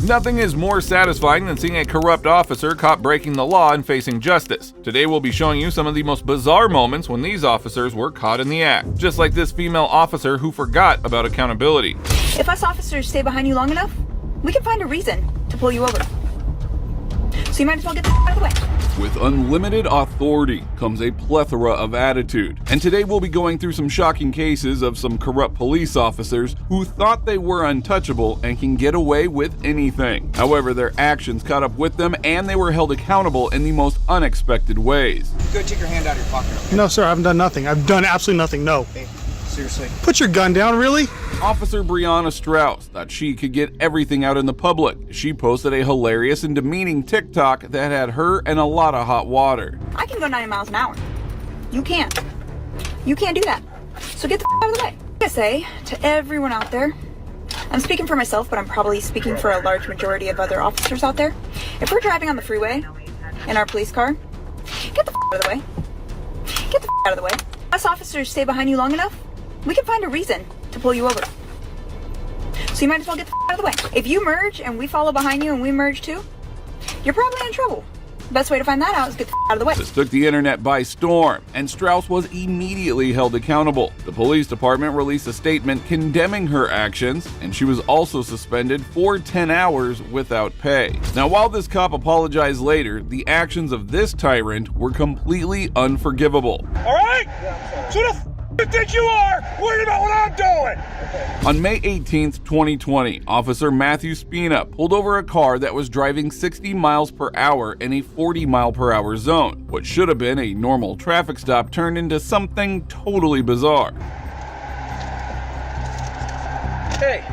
Nothing is more satisfying than seeing a corrupt officer caught breaking the law and facing justice. Today we'll be showing you some of the most bizarre moments when these officers were caught in the act, just like this female officer who forgot about accountability. If us officers stay behind you long enough, we can find a reason to pull you over. So you might as well get the out of the way. With unlimited authority comes a plethora of attitude. And today we'll be going through some shocking cases of some corrupt police officers who thought they were untouchable and can get away with anything. However, their actions caught up with them and they were held accountable in the most unexpected ways. Go take your hand out of your pocket. Okay? No, sir, I haven't done nothing. I've done absolutely nothing, no. Hey, seriously. Put your gun down, really? Officer Brianna Strauss thought she could get everything out in the public. She posted a hilarious and demeaning TikTok that had her in a lot of hot water. I can go 90 miles an hour. You can't. You can't do that. So get the out of the way. I say to everyone out there, I'm speaking for myself, but I'm probably speaking for a large majority of other officers out there. If we're driving on the freeway in our police car, get the out of the way. Get the out of the way. Us officers stay behind you long enough, we can find a reason to pull you over. So you might as well get the out of the way. If you merge and we follow behind you and we merge too, you're probably in trouble. The best way to find that out is get the out of the way. This took the internet by storm, and Strauss was immediately held accountable. The police department released a statement condemning her actions, and she was also suspended for 10 hours without pay. Now, while this cop apologized later, the actions of this tyrant were completely unforgivable. All right? So the you think you are worried about what I'm doing? On May 18th, 2020, Officer Matthew Spina pulled over a car that was driving 60 miles per hour in a 40 mile per hour zone. What should have been a normal traffic stop turned into something totally bizarre. Hey,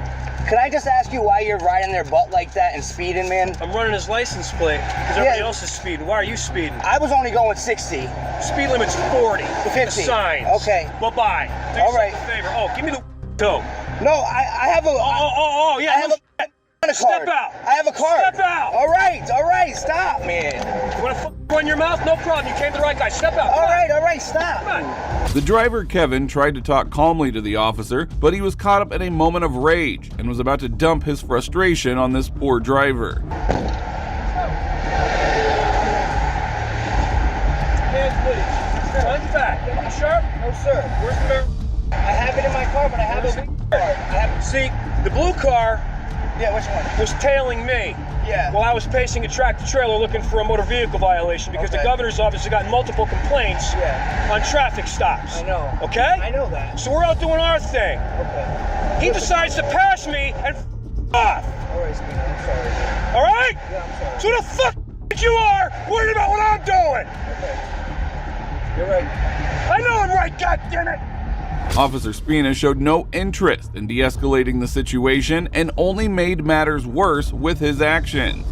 could I just ask you why you're riding their butt like that and speeding, man? I'm running his license plate because everybody else is speeding. Why are you speeding? I was only going 60. Speed limit's 40. 50. The signs. Okay. Bye-bye. Do All yourself right. a favor. Oh, give me the dope. No, I have a... Yeah. I have a card. Step out. I have a card. Step out. All right, stop, man. You want to run your mouth? No problem. You came to the right guy. Step out. All right, stop. Come on. The driver, Kevin, tried to talk calmly to the officer, but he was caught up in a moment of rage and was about to dump his frustration on this poor driver. Hands, please. Front back. You sharp? No, sir. Where's the mirror? I have it in my car, but I have a blue card. See, the blue car Yeah, which one? was tailing me. Yeah. While I was pacing a tractor trailer looking for a motor vehicle violation because the Okay. governor's office has gotten multiple complaints on traffic stops. I know. Okay? I know that. So we're out doing our thing. Okay. He decides to pass me and off. All right, Spina, I'm sorry. All right? Yeah, I'm sorry. So the fuck you are worried about what I'm doing. You're right. I know I'm right, goddammit. Officer Spina showed no interest in de-escalating the situation and only made matters worse with his actions.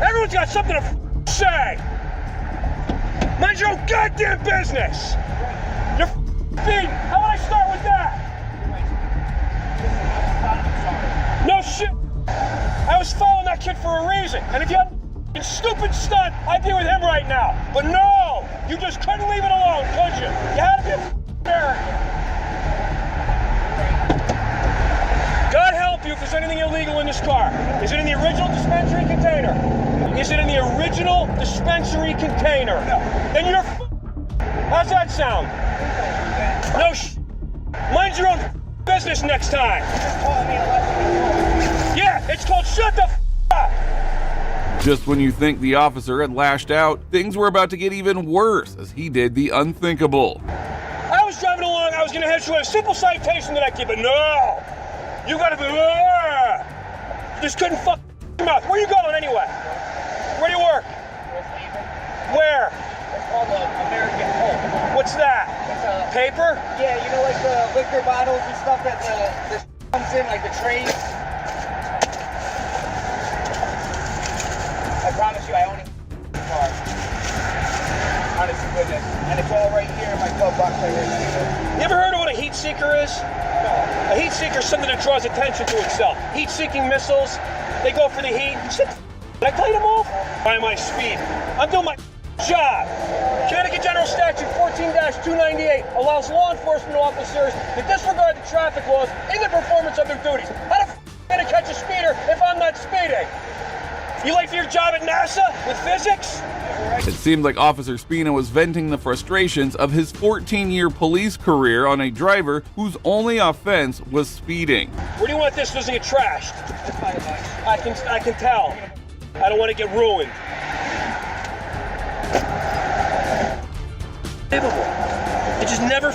Everyone's got something to say. Mind your own goddamn business. You're speeding. How about I start with that? No shit. I was following that kid for a reason. And if you had a stupid stunt, I'd be with him right now. But no, you just couldn't leave it alone, could you? You had to be a arrogant. God help you if there's anything illegal in this car. Is it in the original dispensary container? Is it in the original dispensary container? No. Then you're how's that sound? No mind your own business next time. Yeah, it's called shut the up. Just when you think the officer had lashed out, things were about to get even worse as he did the unthinkable. I was driving along, I was gonna hit you with a simple citation that I give, but no! You gotta be, you just couldn't fuck your mouth. Where you going anyway? Where do you work? Where? It's called American Pulp. What's that? It's Paper? yeah, you know, like the liquor bottles and stuff that the comes in, like the trays. I promise you, I own a car. Honest to goodness. And it's all right here in my glove box right here. You ever heard of what a heat seeker is? No. A heat seeker is something that draws attention to itself. Heat-seeking missiles, they go for the heat. Shit, did I tell you to move? Why am I speeding? I'm doing my job. Connecticut General Statute 14-298 allows law enforcement officers to disregard the traffic laws in the performance of their duties. How the catch a speeder if I'm not speeding? You late for your job at NASA with physics? It seemed like Officer Spina was venting the frustrations of his 14-year police career on a driver whose only offense was speeding. Where do you want this doesn't get trashed? I can tell. I don't want to get ruined. It just never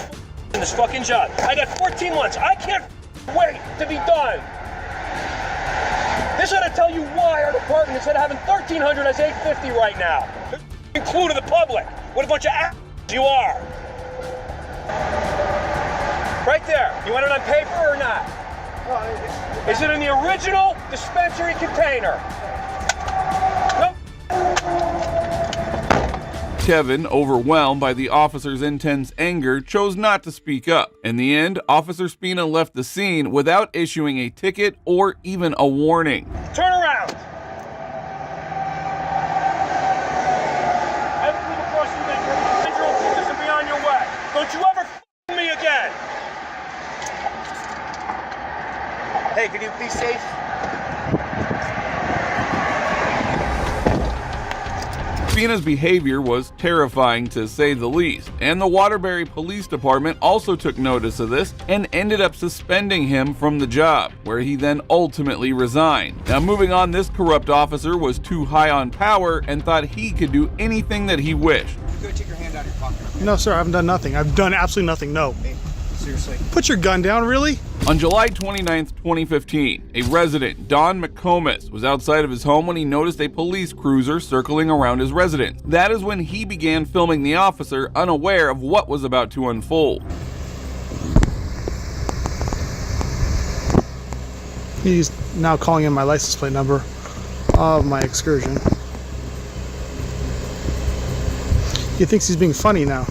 in this fucking job. I got 14 months. I can't wait to be done. This ought to tell you why our department, instead of having 1,300, has 850 right now. Clue to the public. What a bunch of assholes you are. Right there. You want it on paper or not? Is it in the original dispensary container? Nope. Kevin, overwhelmed by the officer's intense anger, chose not to speak up. In the end, Officer Spina left the scene without issuing a ticket or even a warning. Turn around. Everything across you make your fingers and be on your way. Don't you ever me again. Hey, can you be safe? Spina's behavior was terrifying to say the least, and the Waterbury Police Department also took notice of this and ended up suspending him from the job, where he then ultimately resigned. Now, moving on, this corrupt officer was too high on power and thought he could do anything that he wished. Go take your hand out of your pocket. Okay? No, sir, I haven't done nothing. I've done absolutely nothing. No. Hey, seriously. Put your gun down, really? On July 29, 2015, a resident, Don McComas, was outside of his home when he noticed a police cruiser circling around his residence. That is when he began filming the officer, unaware of what was about to unfold. He's now calling in my license plate number of my excursion. He thinks he's being funny now.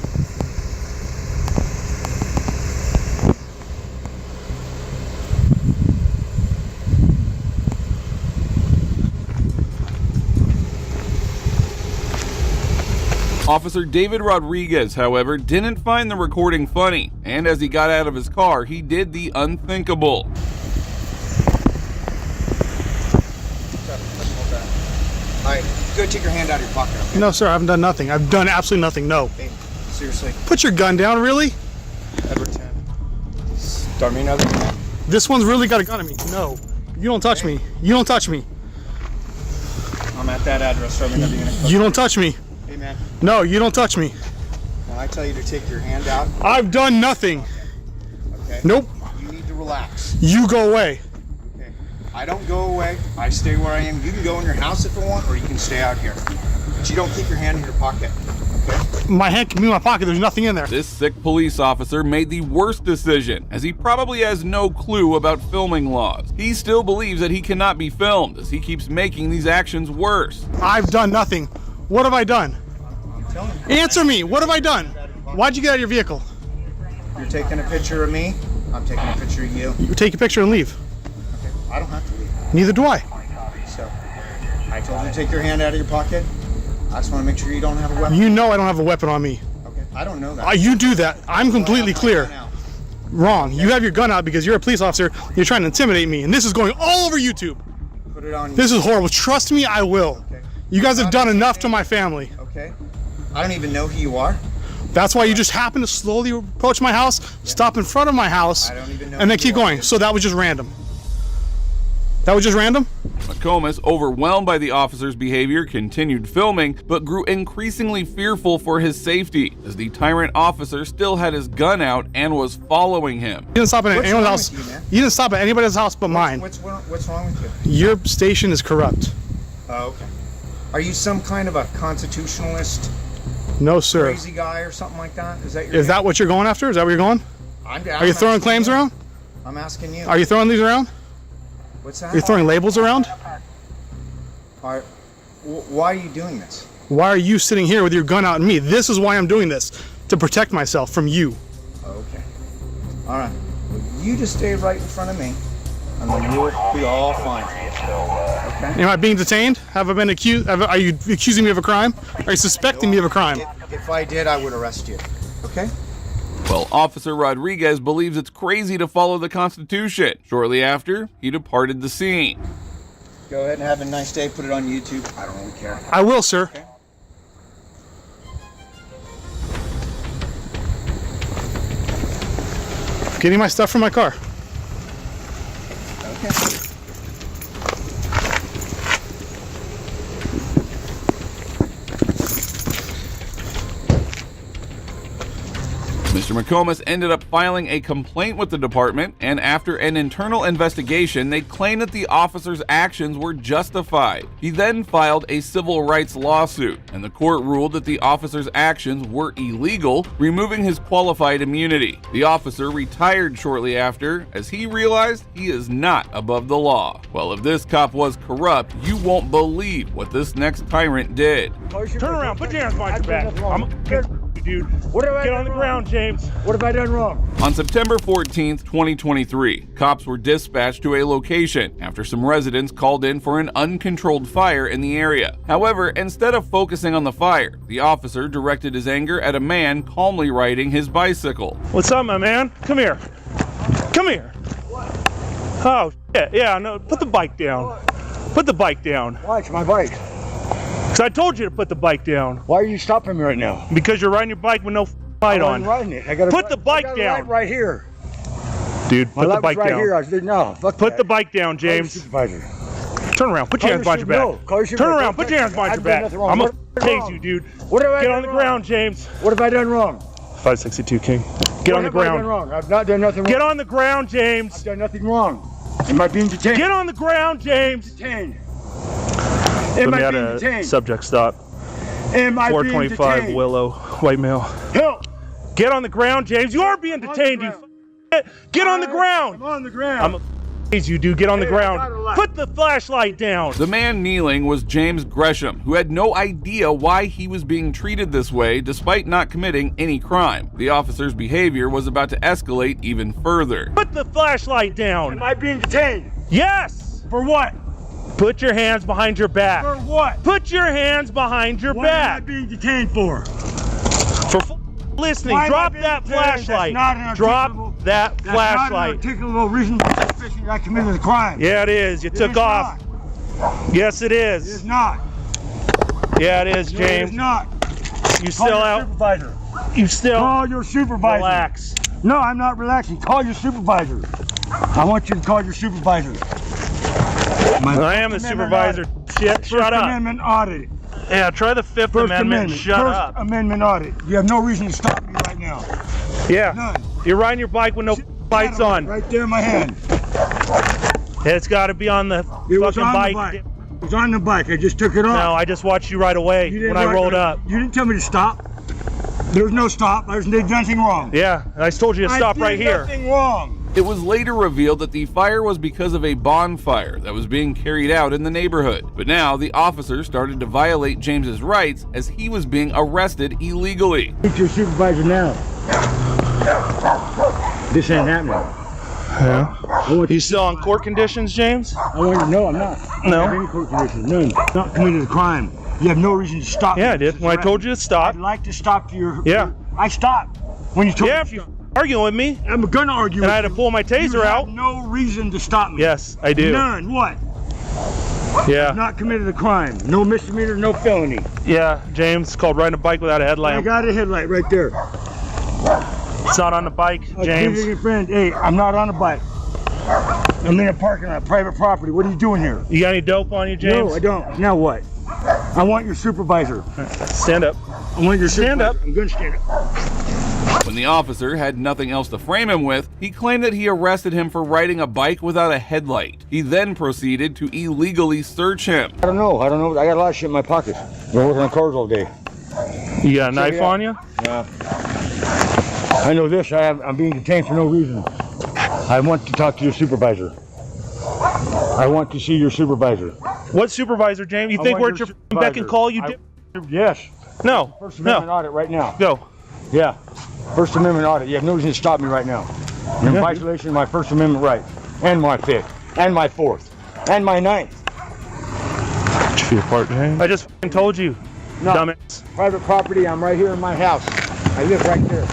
Officer David Rodriguez, however, didn't find the recording funny, and as he got out of his car, he did the unthinkable. All right, go take your hand out of your pocket. Okay? No, sir, I haven't done nothing. I've done absolutely nothing. No. Hey, seriously. Put your gun down, really? Everton. Start me another one. This one's really got a gun on me. No. You don't touch me. You don't touch me. I'm at that address. Start me another unit. You don't touch me. Hey, man. No, you don't touch me. When I tell you to take your hand out, I've done nothing. okay? Nope. You need to relax. You go away. Okay. I don't go away. I stay where I am. You can go in your house if you want, or you can stay out here. But you don't keep your hand in your pocket. Okay? My hand can be in my pocket. There's nothing in there. This sick police officer made the worst decision, as he probably has no clue about filming laws. He still believes that he cannot be filmed, as he keeps making these actions worse. I've done nothing. What have I done? I'm telling you. Answer me. What have I done? Why'd you get out of your vehicle? You're taking a picture of me. I'm taking a picture of you. You take a picture and leave. Okay. I don't have to leave. Neither do I. So, I told you to take your hand out of your pocket. I just want to make sure you don't have a weapon. You know I don't have a weapon on me. Okay. I don't know that. You do that. I'm completely Well, I clear. have my gun out. Wrong. You have your gun out because you're a police officer. You're trying to intimidate me, and this is going all over YouTube. Put it on you. This is horrible. Trust me, I will. Okay. You guys have done enough to my family. Okay. I don't even know who you are. That's why you just happen to slowly approach my house, stop in front of my house, I don't even know and then who keep you are. going. So that was just random. That was just random? McComas, overwhelmed by the officer's behavior, continued filming, but grew increasingly fearful for his safety, as the tyrant officer still had his gun out and was following him. You didn't stop at What's anyone's wrong house. with you, man? You didn't stop at anybody's house but mine. What's wrong with you? Your station is corrupt. Oh, okay. Are you some kind of a constitutionalist, No, sir. crazy guy or something like that? Is that your Is that what you're going after? Is that where you're going? Are you throwing claims around? I'm asking you. Are you throwing these around? What's that? Are you throwing labels around? Why are you doing this? Why are you sitting here with your gun out at me? This is why I'm doing this, to protect myself from you. Okay. All right. Well, you just stay right in front of me, and then we'll be all fine. Okay? Am I being detained? Have I been accused? Are you accusing me of a crime? Are you suspecting me of a crime? If I did, I would arrest you. Okay? Well, Officer Rodriguez believes it's crazy to follow the Constitution. Shortly after, he departed the scene. Go ahead and have a nice day. Put it on YouTube. I don't really care. I will, sir. Okay. Getting my stuff from my car. Okay. Mr. McComas ended up filing a complaint with the department, and after an internal investigation, they claimed that the officer's actions were justified. He then filed a civil rights lawsuit, and the court ruled that the officer's actions were illegal, removing his qualified immunity. The officer retired shortly after, as he realized he is not above the law. Well, if this cop was corrupt, you won't believe what this next tyrant did. Turn around, put your hands behind your back. I'm dude. What have I Get done on the wrong? ground, James. What have I done wrong? On September 14th, 2023, cops were dispatched to a location after some residents called in for an uncontrolled fire in the area. However, instead of focusing on the fire, the officer directed his anger at a man calmly riding his bicycle. What's up, my man? Come here. Come here. Oh, shit. Yeah, no, put the bike down. Put the bike down. Why? It's my bike. Because I told you to put the bike down. Why are you stopping me right now? Because you're riding your bike with no light I'm on. riding it. I gotta Put the bike I got a down. light right here. Dude, My put the light was bike right down. here. I said, no, fuck Put that. the bike down, Call your James. supervisor. Turn around. Put your hands behind your back. No, call your Turn supervisor. around. Put your hands behind your I've done back. nothing wrong. I'm What going have I to done tase you, dude. What have I Get done on the wrong? ground, James. What have I done wrong? 562 King. Get on the What have I done ground. wrong? I've not done nothing wrong. Get on the ground, I've James. done nothing wrong. Am I being detained? Get on the ground, James. Detained. Put Am me I at being a detained? subject stop. Am I being 425 detained? Willow, white male. Help! Get on the ground, James. You are being detained, you Get on the I'm ground. on the ground. I'm a you, dude. Get on the Hey, I got a ground. light. Put the flashlight down. The man kneeling was James Gresham, who had no idea why he was being treated this way despite not committing any crime. The officer's behavior was about to escalate even further. Put the flashlight down. Am I being detained? Yes. For what? Put your hands behind your back. For what? Put your hands behind your What am I back. being detained for? For listening, Why am I drop being that detained? That's flashlight. not an Drop articulable- that That's flashlight. not an articulable reason suspicion that I committed a crime. Yeah, it is. You It took is off. not. Yes, it It is. is not. Yeah, it is, No, it James. is not. You Call still your out. supervisor. You still Call your supervisor. relax. No, I'm not relaxing. Call your supervisor. I want you to call your supervisor. I am the Amendment supervisor. Shit, shut First up. Amendment audit. Yeah, try the Fifth First Amendment. Amendment. And shut First up. Amendment audit. You have no reason to stop me right now. Yeah. None. You're riding your bike with no lights on. Right there in my hand. It's got to be on the It was fucking on bike. the bike. It was on the bike. I just took it off. No, I just watched you right away You didn't when I write- rolled up. You didn't tell me to stop. There was no stop. I didn't do anything wrong. Yeah, and I told you to stop I right did here. nothing wrong. It was later revealed that the fire was because of a bonfire that was being carried out in the neighborhood. But now the officer started to violate James's rights as he was being arrested illegally. Speak to your supervisor now. This ain't happening. Yeah. I want You still on court conditions, James? I want you to know I'm not. No. I have any court conditions. None. Not committed a crime. You have no reason to stop me. Yeah, I did. When I told you to stop. I'd like to stop your. Yeah. I stopped when you told Yeah, me. if you're arguing with me, I'm gonna argue. and with I had to you. pull my taser You have out. no reason to stop me. Yes, I do. None. What? Yeah. Not committed a crime. No misdemeanor. No felony. Yeah, James, it's called riding a bike without a I headlamp. got a headlight right there. It's not on the bike, James. Your friend. Hey, I'm not on a bike. I'm in a parking lot, private property. What are you doing here? You got any dope on you, James? No, I don't. Now what? I want your supervisor. Stand up. I want your Stand supervisor. up. I'm gonna stand up. When the officer had nothing else to frame him with, he claimed that he arrested him for riding a bike without a headlight. He then proceeded to illegally search him. I don't know. I got a lot of shit in my pockets. Been working on cars all day. You got a knife it out. on you? I know this. I'm being detained for no reason. I want to talk to your supervisor. I want to see your supervisor. What supervisor, James? You I think want we're your at your beck and supervisor. call? You I- dip? Yes. No. First Amendment No. audit right now. Go. Yeah. First Amendment audit. You have no reason to stop me right now. You're in Yeah. violation of my First Amendment right. And my Fifth. And my Fourth. And my Ninth. Feet apart, James. I just f***ing told you, No. dumbass. Private property. I'm right here in my house. I live right there.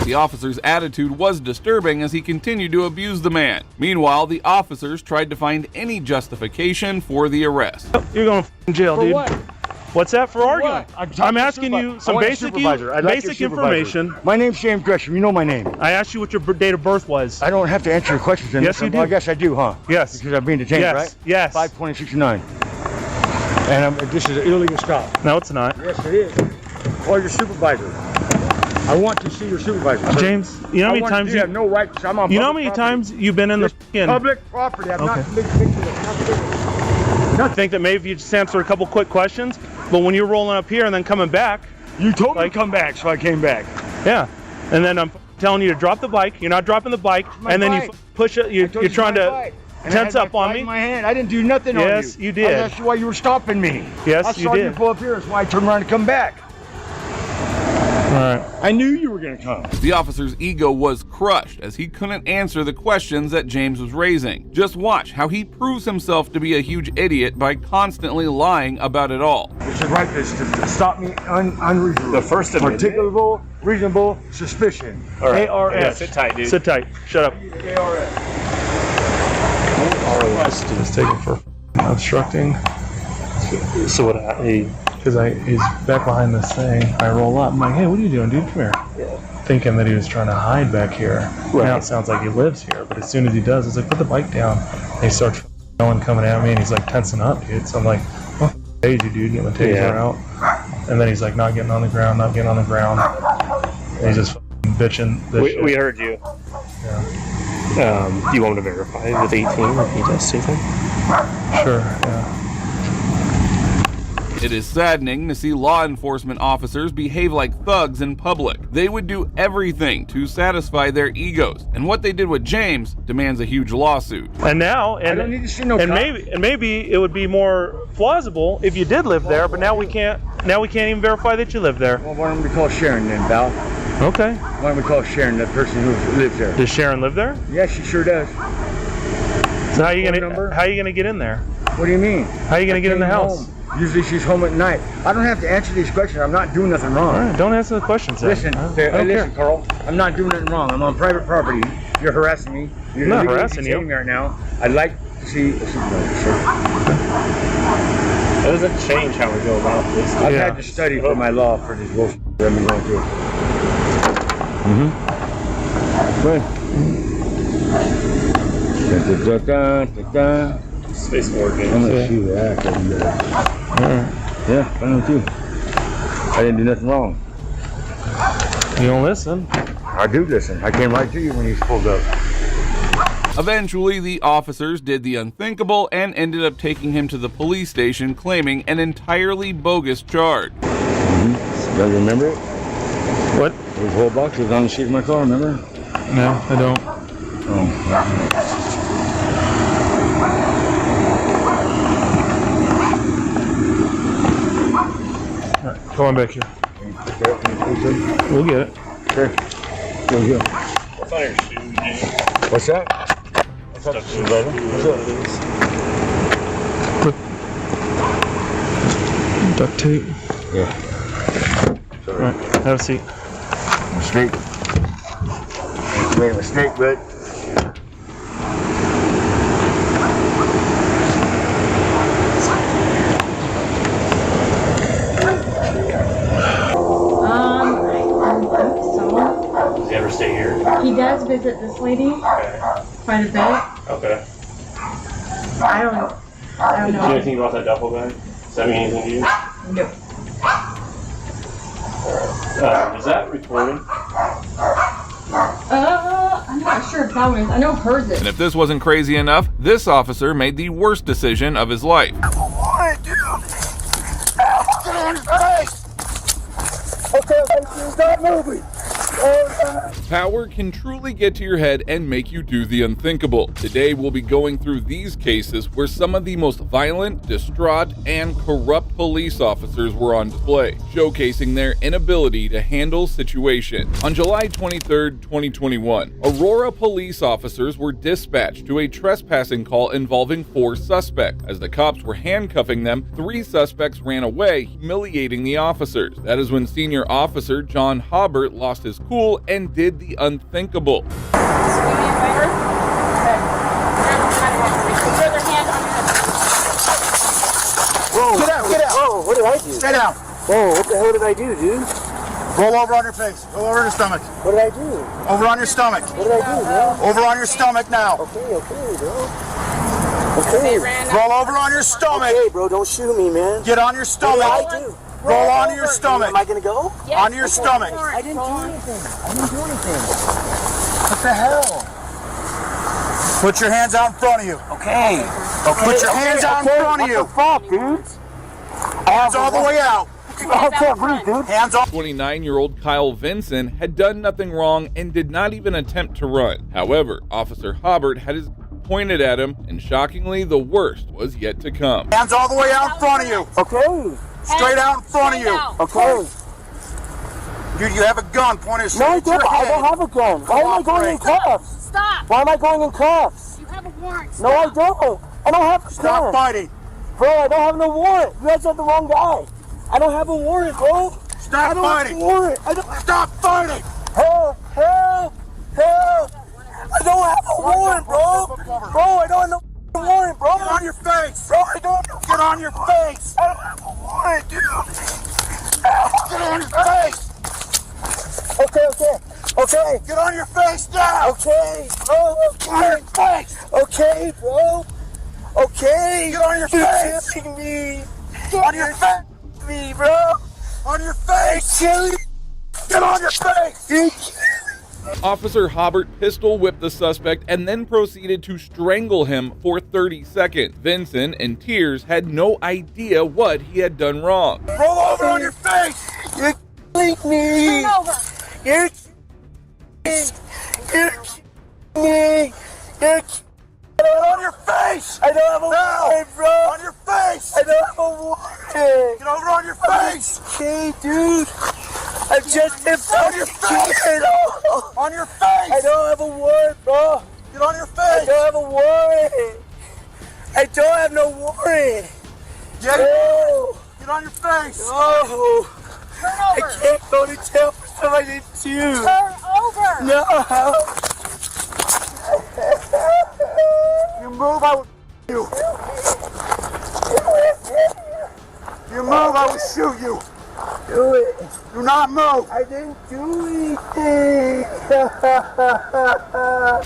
The officer's attitude was disturbing as he continued to abuse the man. Meanwhile, the officers tried to find any justification for the arrest. You're going to jail, For dude. what? What's that for arguing? what? I'm asking you some basic information. My name's James Gresham. You know my name. I asked you what your date of birth was. I don't have to answer your questions. In Yes, this. you do. I guess I do, huh? Yes. Because I'm being detained, Yes. right? Yes. 52069. And this is an illegal stop. No, it's not. Yes, it is. Call your supervisor. I want to see your supervisor. Sir. James, you know how many times you have no right to. I'm on. You know how public many property. times you've been in the fucking Public property. I'm not Okay. making pictures of I think that maybe if you just answer a couple quick questions, but when you're rolling up here and then coming back, You told me Like- to come back, so I came back. yeah, and then I'm telling you to drop the bike, you're not dropping the bike, my and then bike. you push it, I you're told you trying my to bike. And I tense had up my on bike me. in my hand. I didn't do nothing on you. Yes, you did. That's why you were stopping me. Yes, I you saw you did. pull up here. That's why I turned around and come back. All right. I knew you were gonna come. The officer's ego was crushed as he couldn't answer the questions that James was raising. Just watch how he proves himself to be a huge idiot by constantly lying about it all. You should write this to stop me unreasonable. The First Amendment. Particular reasonable suspicion. All right. ARS. Yeah, sit tight, dude. Sit tight. Shut up. ARS. Arrest is taken for obstructing. So what? Because he's back behind this thing. I roll up. I'm like, hey, what are you doing, dude? Come here. Thinking that he was trying to hide back here. Right. Now it sounds like he lives here, but as soon as he does, it's like, put the bike down. And he starts yelling, coming at me, and he's like tensing up, dude. So I'm like, well, taser, dude, get my taser Yeah. out. And then he's like, not getting on the ground, not getting on the ground. And he's just bitching this shit. We heard you. Do you want me to verify with 18 if he does anything? Sure, yeah. It is saddening to see law enforcement officers behave like thugs in public. They would do everything to satisfy their egos, and what they did with James demands a huge lawsuit. And now, I don't need to see no and cop. maybe it would be more plausible if you did live there, but now we can't. Now we can't even verify that you live there. Well, why don't we call Sharon then, Val? Okay. Why don't we call Sharon, the person who lives there? Does Sharon live there? Yeah, she sure does. So how are you Phone gonna number? how are you gonna get in there? What do you mean? How are you gonna get in the Came house? home. Usually she's home at night. I don't have to answer these questions. I'm not doing nothing wrong. All right, don't answer the questions. Then. Listen, I don't listen, care. Carl. I'm not doing nothing wrong. I'm on private property. You're harassing me. You're I'm not illegally harassing you. detaining me right now. I'd like to see a supervisor, sir. That doesn't change how we go about this. I've Yeah. had to study for my law for this bullshit that I've been going through. Good. Space Morgan. I'm gonna shoot that. Yeah, I know too. I didn't do nothing wrong. You don't listen. I do listen. I came right to you when you pulled up. Eventually, the officers did the unthinkable and ended up taking him to the police station claiming an entirely bogus charge. You remember it? What? Those whole box was on the seat of my car, remember? No, I don't. All right, come on back here. We'll get it. Okay. Go here. What's on your shoe, James? What's that? Stuff to What's up? Duct tape. Yeah. All right, have a seat. Mistake. You made a mistake, bud. I think so. Does he ever stay here? He does visit this lady quite a bit. Okay. I don't Do you know know. anything about that duffel bag? Does that mean anything to you? No. Is that recording? I'm not sure if that one is. I know hers is. And if this wasn't crazy enough, this officer made the worst decision of his life. Stop moving. Power can truly get to your head and make you do the unthinkable. Today we'll be going through these cases where some of the most violent, distraught, and corrupt police officers were on display, showcasing their inability to handle situations. On July 23, 2021, Aurora police officers were dispatched to a trespassing call involving 4 suspects. As the cops were handcuffing them, 3 suspects ran away, humiliating the officers. That is when Senior Officer John Hobart lost his cool and did the unthinkable. Whoa, get out, get out. Whoa, what did I do? Stay down. Whoa, what the hell did I do, dude? Roll over on your face. Roll over on your stomach. What did I do? Over on your stomach. What did I do, bro? Over on your stomach now. Okay, bro. Okay. Roll over on your stomach. Hey, bro, don't shoot me, man. Get on your stomach. What did I do? Roll onto your stomach. Am I gonna go? Onto your stomach. I didn't do anything. What the hell? Put your hands out in front of you. Okay. Put your hands out in front of you. What the fuck, dude? Hands all the way out. I can't breathe, dude. Hands off. 29-year-old Kyle Vinson had done nothing wrong and did not even attempt to run. However, Officer Hobbart had his pointed at him, and shockingly, the worst was yet to come. Hands all the way out in front of you. Okay. Straight out in front of you. Okay. Dude, you have a gun pointed No, I straight at don't. your I head. don't have a gun. Why am I going in cuffs? Stop! Why am I going in cuffs? You have a warrant. No, I don't. I don't have a Stop gun. fighting. Bro, I don't have no warrant. You guys have the wrong guy. I don't have a warrant, bro. Stop I don't have a fighting. warrant. I don't. Stop fighting. Help! Help! Help! I don't have a warrant, bro. Bro, I don't have no warrant, bro. Get on your face. Bro, I don't have Get on your face. I don't have a warrant, dude. Get on your face. Okay. Get on your face now. Okay, bro. Get on your face. Okay, bro. Okay. Get on your face. You're killing me. On your face. Me, bro. On your face. Killing Get on your face. me. Officer Hobbart pistol whipped the suspect and then proceeded to strangle him for 30 seconds. Vinson, in tears, had no idea what he had done wrong. Roll over on your face. You're killing me. Turn over. You're killing me. You're Get on your face. I don't have a warrant, bro. On your face. I don't have a warrant. Get over on your face. Okay, dude. I just hit On your face. On your face. I don't have a warrant, bro. Get on your I face. don't have a warrant. I don't have no warrant. Get No. Get on your face. No. Turn I over. can't go to jail for something I didn't do. Turn over. No. You move, I will you. You move, I will shoot you. Do it. Do not move. I didn't do anything.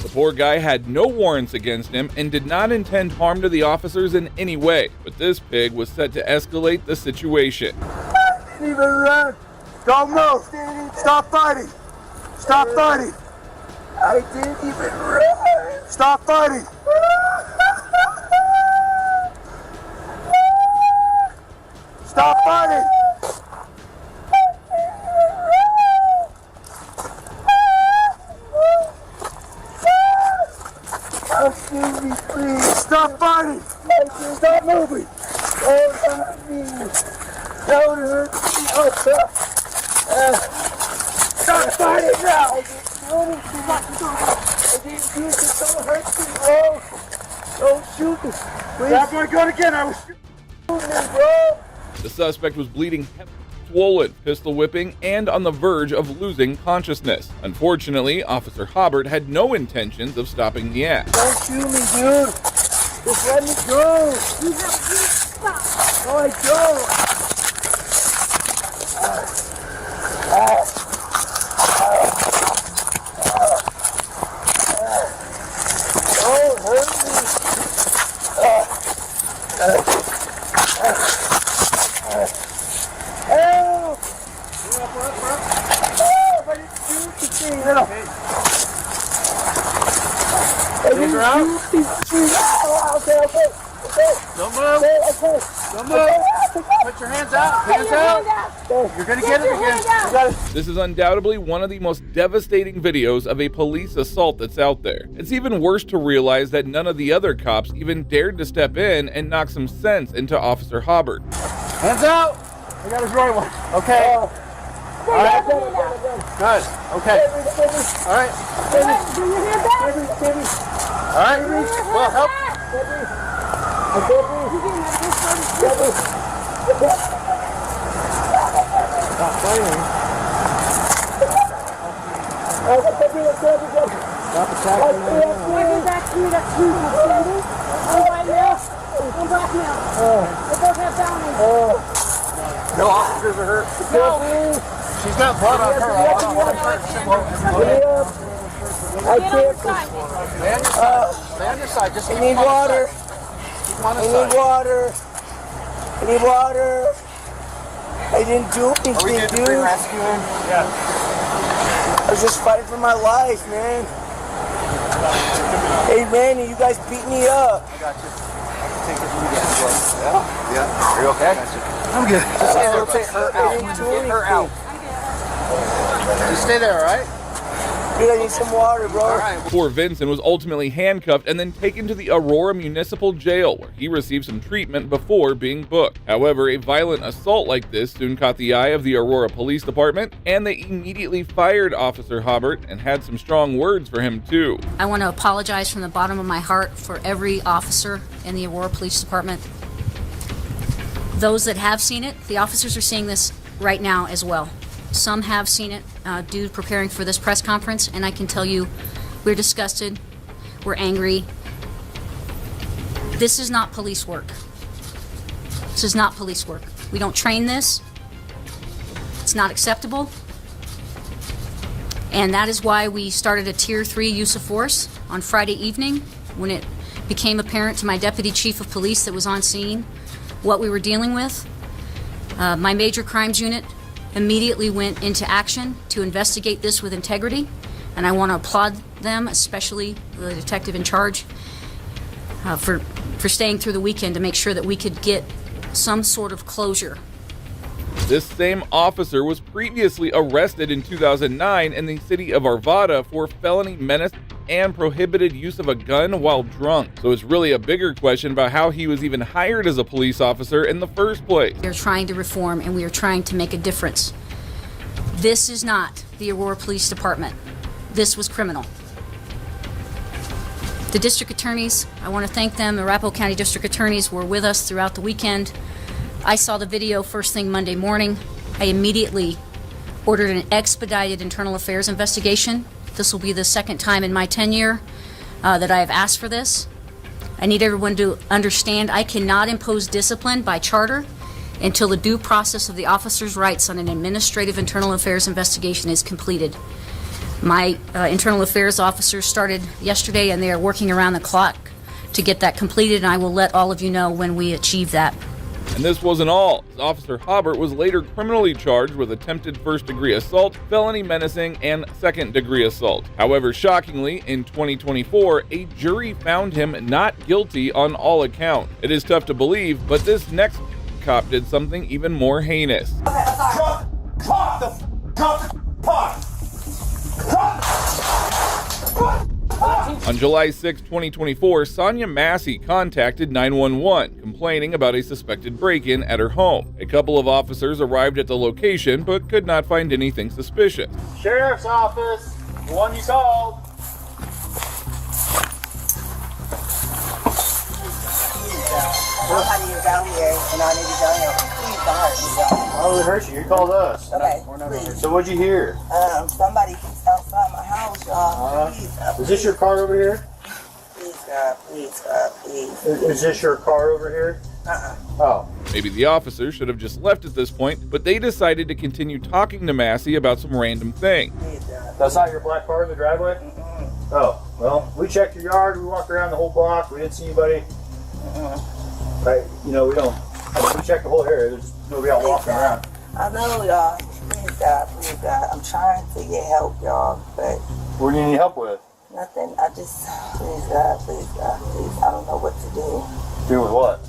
The poor guy had no warrants against him and did not intend harm to the officers in any way, but this pig was set to escalate the situation. Didn't even run. Don't move. Stop fighting. Stop fighting. I didn't even run. Stop fighting. Stop fighting. Excuse me, please. Stop fighting. Stop moving. Don't hurt me. Don't hurt me. Stop fighting now. I didn't do it. Don't hurt me, bro. Don't shoot me. Please. Grab my gun again. I will shoot. Shoot me, bro. The suspect was bleeding heavily, swollen, pistol whipping, and on the verge of losing consciousness. Unfortunately, Officer Hobbart had no intentions of stopping the act. Don't shoot me, dude. Just let me go. No, I don't. Don't hurt me. Help! Help! I didn't do anything. I didn't do anything. Okay. Don't move. Okay. Don't move. Put your hands out. Hands out. You're gonna get it again. This is undoubtedly one of the most devastating videos of a police assault that's out there. It's even worse to realize that none of the other cops even dared to step in and knock some sense into Officer Hobbart. Hands out. I got his right one. Okay. All right. Good. Okay. All right. Bring your hand back. All right. Well, help. Stop fighting. Stop attacking me. Welcome back to that street, Sandy. I'm white male. I'm black male. They both have bounties. No officers are hurt. No. She's got blood on her. I can't. Stay on your side. Just I need water. I need water. I need water. I didn't do anything, dude. Yeah. I was just fighting for my life, man. Hey, Randy, you guys beat me up. I got you. Take it when you get close. Yeah. Are you okay? I'm good. Just rotate her out. Get her out. Just stay there, all right? Dude, I need some water, bro. All right. Poor Vincent was ultimately handcuffed and then taken to the Aurora Municipal Jail, where he received some treatment before being booked. However, a violent assault like this soon caught the eye of the Aurora Police Department, and they immediately fired Officer Hobart and had some strong words for him too. I want to apologize from the bottom of my heart for every officer in the Aurora Police Department. Those that have seen it, the officers are seeing this right now as well. Some have seen it due to preparing for this press conference, and I can tell you we're disgusted, we're angry. This is not police work. This is not police work. We don't train this. It's not acceptable. And that is why we started a Tier 3 use of force on Friday evening when it became apparent to my Deputy Chief of Police that was on scene what we were dealing with. My Major Crimes Unit immediately went into action to investigate this with integrity, and I want to applaud them, especially the detective in charge, for staying through the weekend to make sure that we could get some sort of closure. This same officer was previously arrested in 2009 in the city of Arvada for felony menace and prohibited use of a gun while drunk. So it's really a bigger question about how he was even hired as a police officer in the first place. We are trying to reform, and we are trying to make a difference. This is not the Aurora Police Department. This was criminal. The district attorneys, I want to thank them. The Arapahoe County district attorneys were with us throughout the weekend. I saw the video first thing Monday morning. I immediately ordered an expedited internal affairs investigation. This will be the second time in my tenure that I have asked for this. I need everyone to understand I cannot impose discipline by charter until the due process of the officer's rights on an administrative internal affairs investigation is completed. My internal affairs officers started yesterday, and they are working around the clock to get that completed, and I will let all of you know when we achieve that. And this wasn't all. Officer Hobart was later criminally charged with attempted first-degree assault, felony menacing, and second-degree assault. However, shockingly, in 2024, a jury found him not guilty on all accounts. It is tough to believe, but this next cop did something even more heinous. On July 6, 2024, Sonia Massey contacted 911, complaining about a suspected break-in at her home. A couple of officers arrived at the location, but could not find anything suspicious. Sheriff's office, the one you called. Nobody is out here, and I need to go here. Please don't hurt me, y'all. Oh, it hurt you. You called us. Okay, Please. So what'd you hear? Somebody keeps outside my house, y'all. Please, Is this your car over here? Please, God, please, God, please. Is this your car over here? Oh. Maybe the officers should have just left at this point, but they decided to continue talking to Massey about some random thing. Please, God. That's not your black car in the driveway? Oh, well, we checked your yard. We walked around the whole block. We didn't see anybody. Right, we don't. We checked the whole area. There's nobody out walking around. I know, y'all. Please, God. I'm trying to get help, y'all, but What do you need help with? nothing. I just, please, God, please. I don't know what to do. Do with what?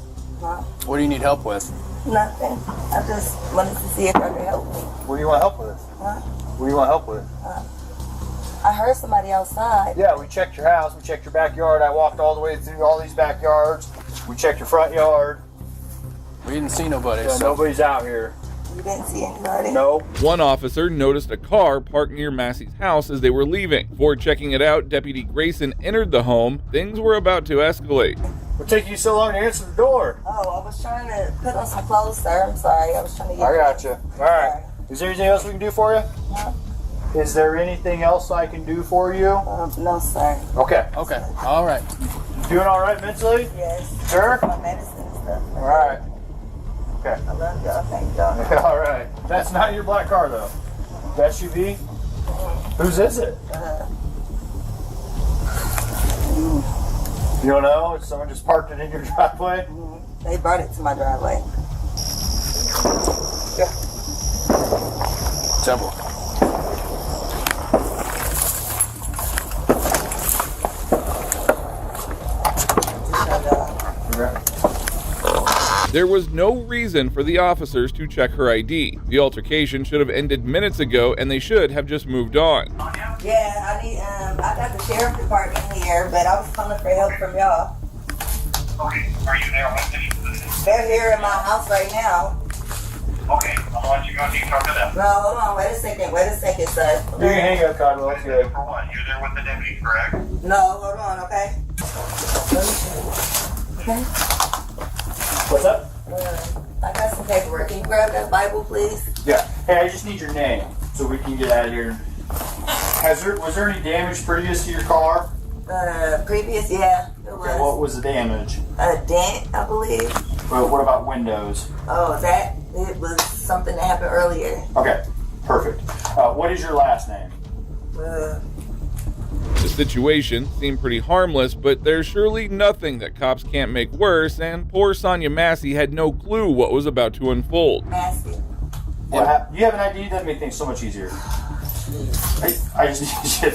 Huh? What do you need help with? Nothing. I just wanted to see if I could help me. What do you want help with? Huh? What do you want help with? I heard somebody outside. Yeah, we checked your house. We checked your backyard. I walked all the way through all these backyards. We checked your front yard. We didn't see nobody. Yeah, so nobody's out here. You didn't see anybody? No. One officer noticed a car parked near Massey's house as they were leaving. Before checking it out, Deputy Grayson entered the home. Things were about to escalate. What took you so long to answer the door? Oh, I was trying to put on some clothes, sir. I'm sorry. I was trying to get... I got you. All right. Is there anything else we can do for you? Huh? Is there anything else I can do for you? No, sir. Okay. Okay. All right. Doing all right mentally? Yes. Sure? My medicine and stuff. All right. Okay. I love y'all. Thank y'all. All right. That's not your black car, though. The SUV? Whose is it? You don't know? Someone just parked it in your driveway? They brought it to my driveway. Temple. There was no reason for the officers to check her ID. The altercation should have ended minutes ago, and they should have just moved on. Yeah, I got the sheriff department here, but I was calling for help from y'all. Okay, are you there? They're here in my house right now. Okay, I'll let you go and you talk to them. No, hold on, wait a second, sir. You can hang up, Codwell. It's good. For what? You're there with the deputy, correct? No, hold on, okay? Okay. What's up? I got some paperwork. Can you grab that Bible, please? Yeah. Hey, I just need your name so we can get out of here. Was there any damage previous to your car? Previous, yeah, it was. Okay, what was the damage? A dent, I believe. Well, what about windows? Oh, it was something that happened earlier. Okay, perfect. What is your last name? The situation seemed pretty harmless, but there's surely nothing that cops can't make worse, and poor Sonia Massey had no clue what was about to unfold. Massey. You have an ID? That'd make things so much easier. I just need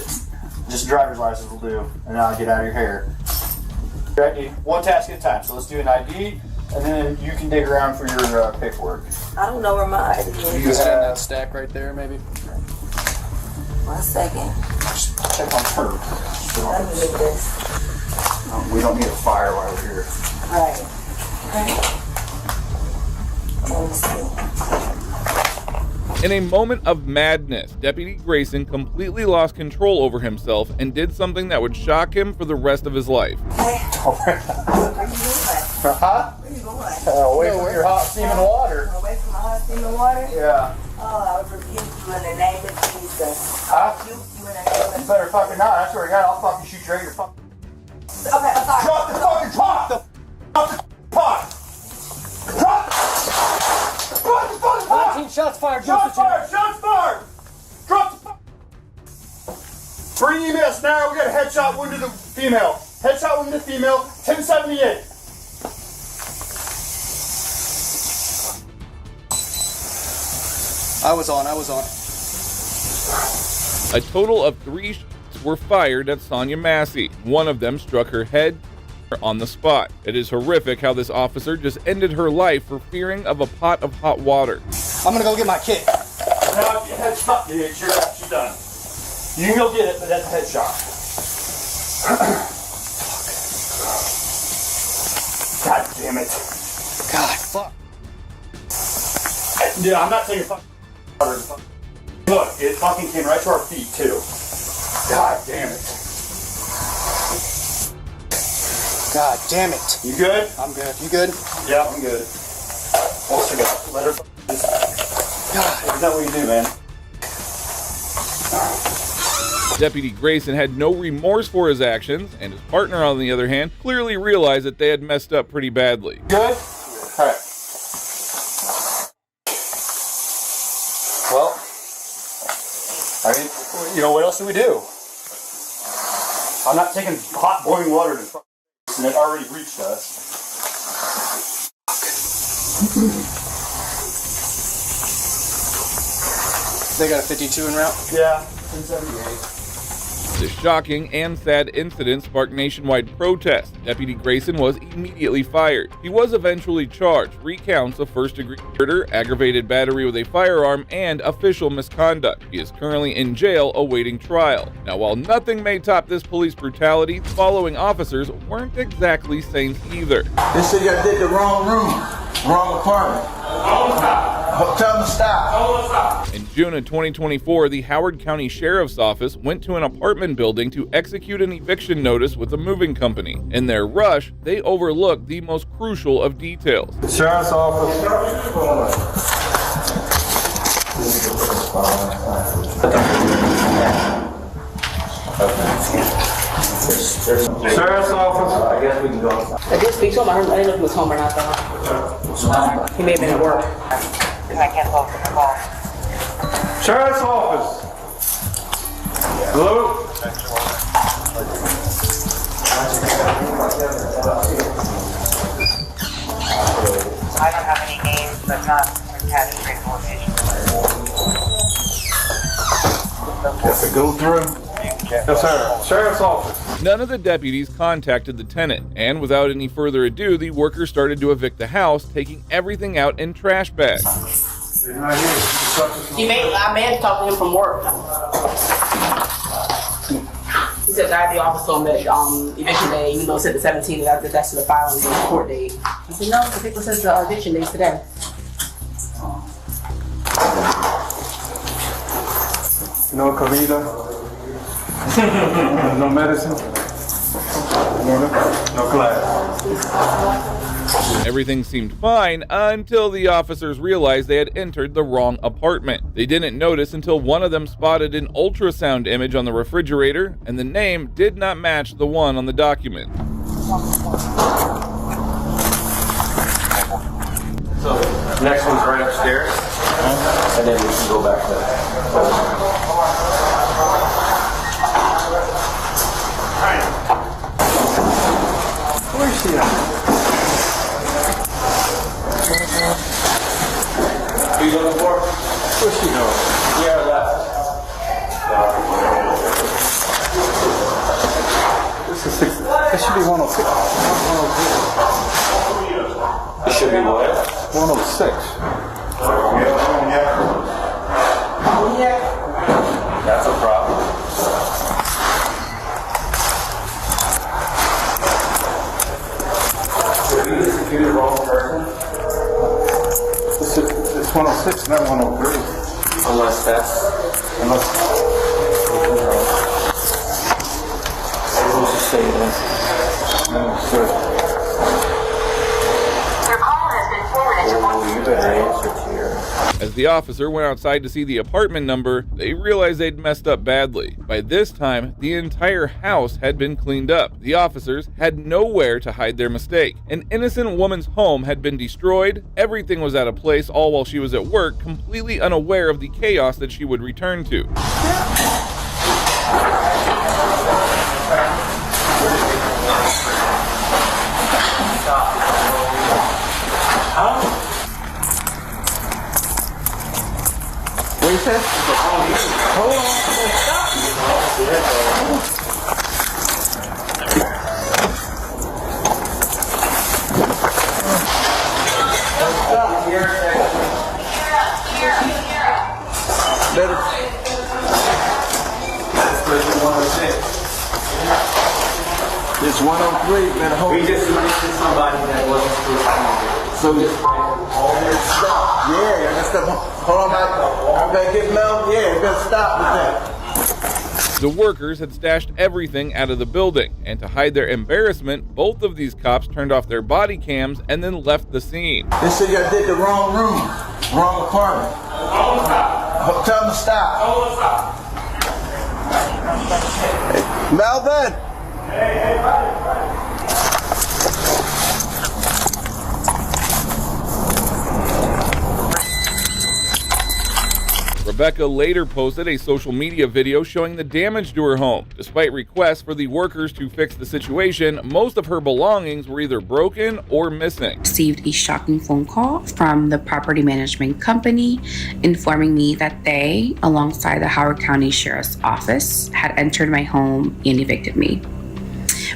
just driver's license will do, and then I'll get out of your hair. Your ID, one task at a time. So let's do an ID, and then you can dig around for your paperwork. I don't know where my ID is. You got in that stack right there, maybe? 1 second. Just check on her. Let me get this. We don't need a fire while we're here. Right. Okay. Let me see. In a moment of madness, Deputy Grayson completely lost control over himself and did something that would shock him for the rest of his life. Where you going? Huh? Where you going? Away from your hot steaming water. Away from my hot steaming water? Yeah. Oh, I would rebuke you in the name of Jesus. Huh? Rebuke you in the name of You better fucking not. I swear to God, I'll fucking shoot you right in your fucking. Okay, I'm sorry. Drop the fucking pot! Drop the pot! Drop! Drop the fucking pot! 19 shots fired. Shots fired! Shots fired! Drop the pot! Bring EMS now. We got a headshot wound to the female. Headshot wound to the female. 1078. I was on. A total of 3 shots were fired at Sonia Massey. One of them struck her head on the spot. It is horrific how this officer just ended her life for fearing of a pot of hot water. I'm gonna go get my kit. Now, if you headshot, dude, you're done. You can go get it, but that's a headshot. God damn it. God, fuck. Dude, I'm not taking fucking water. Look, it fucking came right to our feet, too. God damn it. God damn it. You good? I'm good. You good? Yeah, I'm good. What's your God? Let her God. Isn't that what you do, man? Deputy Grayson had no remorse for his actions, and his partner, on the other hand, clearly realized that they had messed up pretty badly. Good? Alright. Well, I mean, you know, what else do we do? I'm not taking hot boiling water to fucking and it already reached us. They got a 52 en route? Yeah, 1078. This shocking and sad incident sparked nationwide protest. Deputy Grayson was immediately fired. He was eventually charged, 3 counts of first-degree murder, aggravated battery with a firearm, and official misconduct. He is currently in jail awaiting trial. Now, while nothing may top this police brutality, the following officers weren't exactly saints either. They said you did the wrong room, wrong apartment. Tell them to stop. In June of 2024, the Howard County Sheriff's Office went to an apartment building to execute an eviction notice with a moving company. In their rush, they overlooked the most crucial of details. Sheriff's Office. Sheriff's office. I guess we can go. I did speak to him. I didn't know if he was home or not though. He may have been at work. I can't talk to the call. Sheriff's office. Hello? I don't have any names, but not attached to location. Yes, it go through. Yes, sir. Sheriff's office. None of the deputies contacted the tenant, and without any further ado, the workers started to evict the house, taking everything out in trash bags. I may have talked to him from work. He said that the office told him that eviction day, even though it said the 17th, that's the filing the court date. He said, no, the paper says the eviction day is today. No comida. No medicine. No class. Everything seemed fine until the officers realized they had entered the wrong apartment. They didn't notice until one of them spotted an ultrasound image on the refrigerator, and the name did not match the one on the document. So, next one's right upstairs, and then we can go back there. Where is she at? Who you looking for? Where's she going? Yeah, this is 6. It should be 106. It should be what? 106. That's a problem. Did we execute the wrong person? It's 106, not 103. Unless that's... Who's to say that? No, sir. You better answer here. As the officer went outside to see the apartment number, they realized they'd messed up badly. By this time, the entire house had been cleaned up. The officers had nowhere to hide their mistake. An innocent woman's home had been destroyed, everything was out of place, all while she was at work, completely unaware of the chaos that she would return to. What you said? Hold on. It's 103, man. We just arrested somebody that wasn't supposed to be there. So just stop. Yeah, that's the hold on, I better get Mel. Yeah, you better stop with that. The workers had stashed everything out of the building, and to hide their embarrassment, both of these cops turned off their body cams and then left the scene. They said you did the wrong room, wrong apartment. Tell them to stop. Hey, Melvin. Rebecca later posted a social media video showing the damage to her home. Despite requests for the workers to fix the situation, most of her belongings were either broken or missing. Received a shocking phone call from the property management company informing me that they, alongside the Howard County Sheriff's Office, had entered my home and evicted me.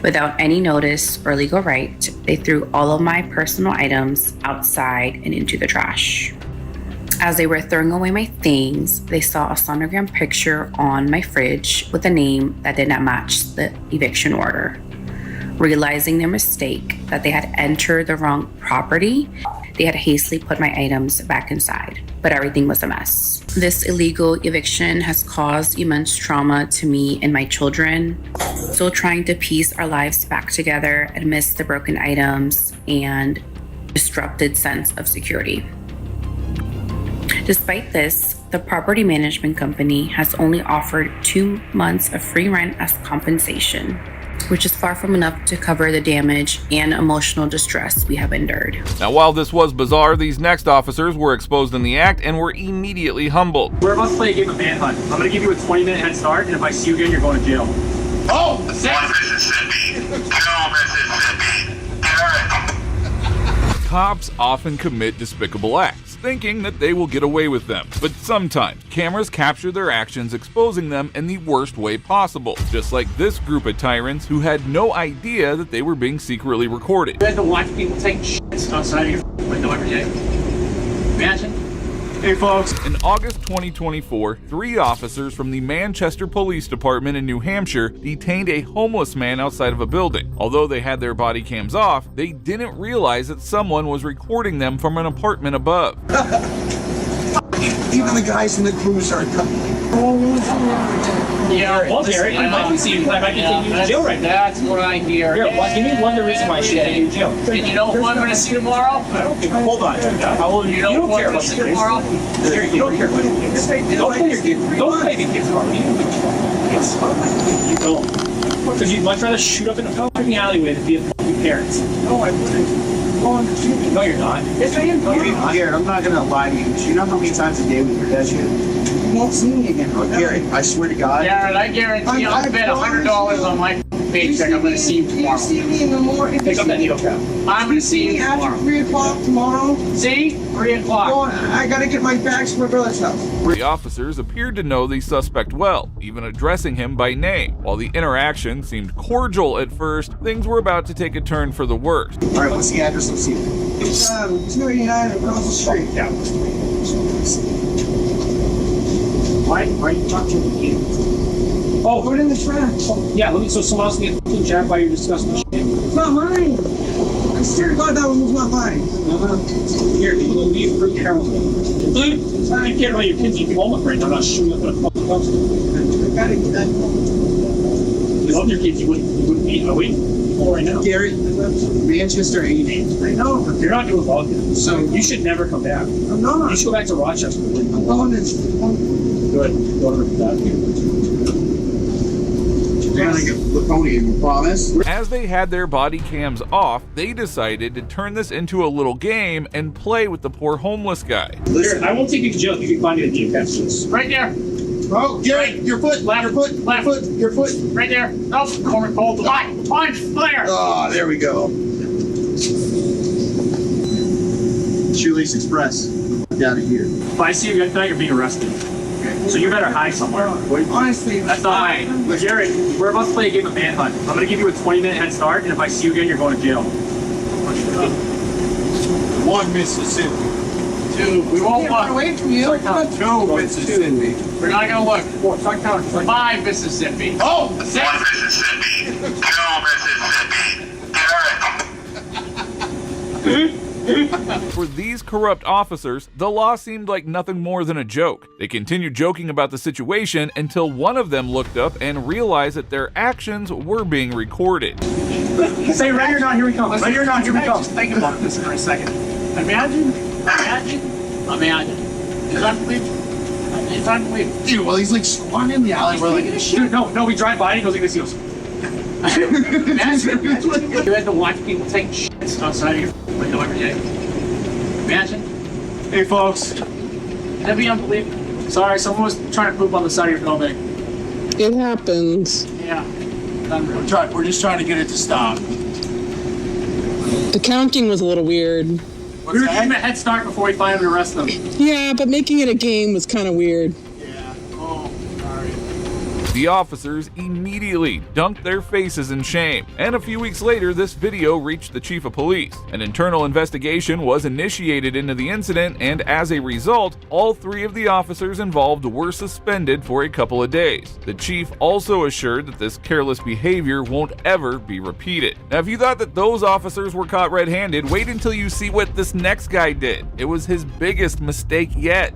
Without any notice or legal right, they threw all of my personal items outside and into the trash. As they were throwing away my things, they saw a sonogram picture on my fridge with a name that did not match the eviction order. Realizing their mistake, that they had entered the wrong property, they had hastily put my items back inside, but everything was a mess. This illegal eviction has caused immense trauma to me and my children. Still trying to piece our lives back together amidst the broken items and disrupted sense of security. Despite this, The property management company has only offered 2 months of free rent as compensation, which is far from enough to cover the damage and emotional distress we have endured. Now, while this was bizarre, these next officers were exposed in the act and were immediately humbled. We're about to play a game of manhunt. I'm going to give you a 20-minute head start, and if I see you again, you're going to jail. Oh, 1 Mississippi, 2 Mississippi, Derek. Cops often commit despicable acts, thinking that they will get away with them. But sometimes, cameras capture their actions, exposing them in the worst way possible. Just like this group of tyrants who had no idea that they were being secretly recorded. You had to watch people take shits outside of your window every day. Imagine. Hey, folks. In August 2024, 3 officers from the Manchester Police Department in New Hampshire detained a homeless man outside of a building. Although they had their body cams off, they didn't realize that someone was recording them from an apartment above. Even the guys in the cruise are coming. Yeah, well, Gary, I might be seeing you take you to jail right now. That's what I hear. Here, give me one reason why I should take you to jail. And you know who I'm going to see tomorrow? I don't care. Hold on. How old are you? You know You who don't care I'm going about to see the kids. tomorrow? Gary, you don't care about the kids. Don't play your kids. Don't play the kids for me. You don't. Because you'd much rather shoot up in the alleyway than be a fucking parents. No, I wouldn't. No, you're not. Yes, I am. No, you're not. Here, I'm not gonna lie to you. You know how many times a day we forget you? You won't see me again. Gary, I swear to God. Jared, I guarantee I'll bet $100 on my paycheck. I'm going to see you tomorrow. See me in the morning. Pick up that needle trap. I'm going to see you After tomorrow. 3 o'clock tomorrow. See? 3 o'clock. I gotta get my bags to my brother's house. The officers appeared to know the suspect well, even addressing him by name. While the interaction seemed cordial at first, things were about to take a turn for the worst. All right, what's the address? Let's see it. It's 289 across the street. Yeah. Why are you talking to the kids? Oh, Put it in the trash. yeah, so someone else can get Jack while you're discussing the shit. It's not mine. I swear to God, that one was not mine. Here, you leave pretty carefully. Dude, I can't about your kids. You can home right now. I'm not shooting up in a fucking house. I gotta get that. You love your kids. You wouldn't be waiting for right now. Gary, Manchester 80. I know. You're not doing well. So You should never come back. I'm not. You should go back to Rochester. I'm going to. Good. Go over that. You're gonna get Laconian, you promise? As they had their body cams off, they decided to turn this into a little game and play with the poor homeless guy. Here, I won't take you to jail if you can find me the geocaches. Right there. Oh, Gary, your foot, Left your foot, left your foot, your foot. Right there. Nope. Corner cold. Line. Punch. Flare. Oh, there we go. Shoelace Express. Down here. If I see you again tonight, you're being arrested. So you better hide somewhere. Honestly, That's not hide. Jared, we're about to play a game of manhunt. I'm going to give you a 20-minute head start, and if I see you again, you're going to jail. 1 Mississippi. 2. We won't look. Away from you. 2 Mississippi. We're not going to look. 4. Start counting. 5 Mississippi. Oh, 6. 1 Mississippi, 2 Mississippi, Derek. For these corrupt officers, the law seemed like nothing more than a joke. They continued joking about the situation until one of them looked up and realized that their actions were being recorded. Say right here, not here we come. Right here, not here we come. Think about this for a second. Imagine. It's unbelievable. It's unbelievable. dude, well, he's like squatting in the alley. We're like, Dude, no, we drive by and he goes, he goes, Imagine. You had to watch people take shits outside of your window every day. Imagine. hey folks, That'd be unbelievable. sorry, someone was trying to poop on the side of your building. It happens. Yeah. we're just trying to get it to stop. The counting was a little weird. We were giving him a head start before we finally arrest them. Yeah, but making it a game was kind of weird. The officers immediately dunked their faces in shame, and a few weeks later, this video reached the chief of police. An internal investigation was initiated into the incident, and as a result, all 3 of the officers involved were suspended for a couple of days. The chief also assured that this careless behavior won't ever be repeated. Now, if you thought that those officers were caught red-handed, wait until you see what this next guy did. It was his biggest mistake yet.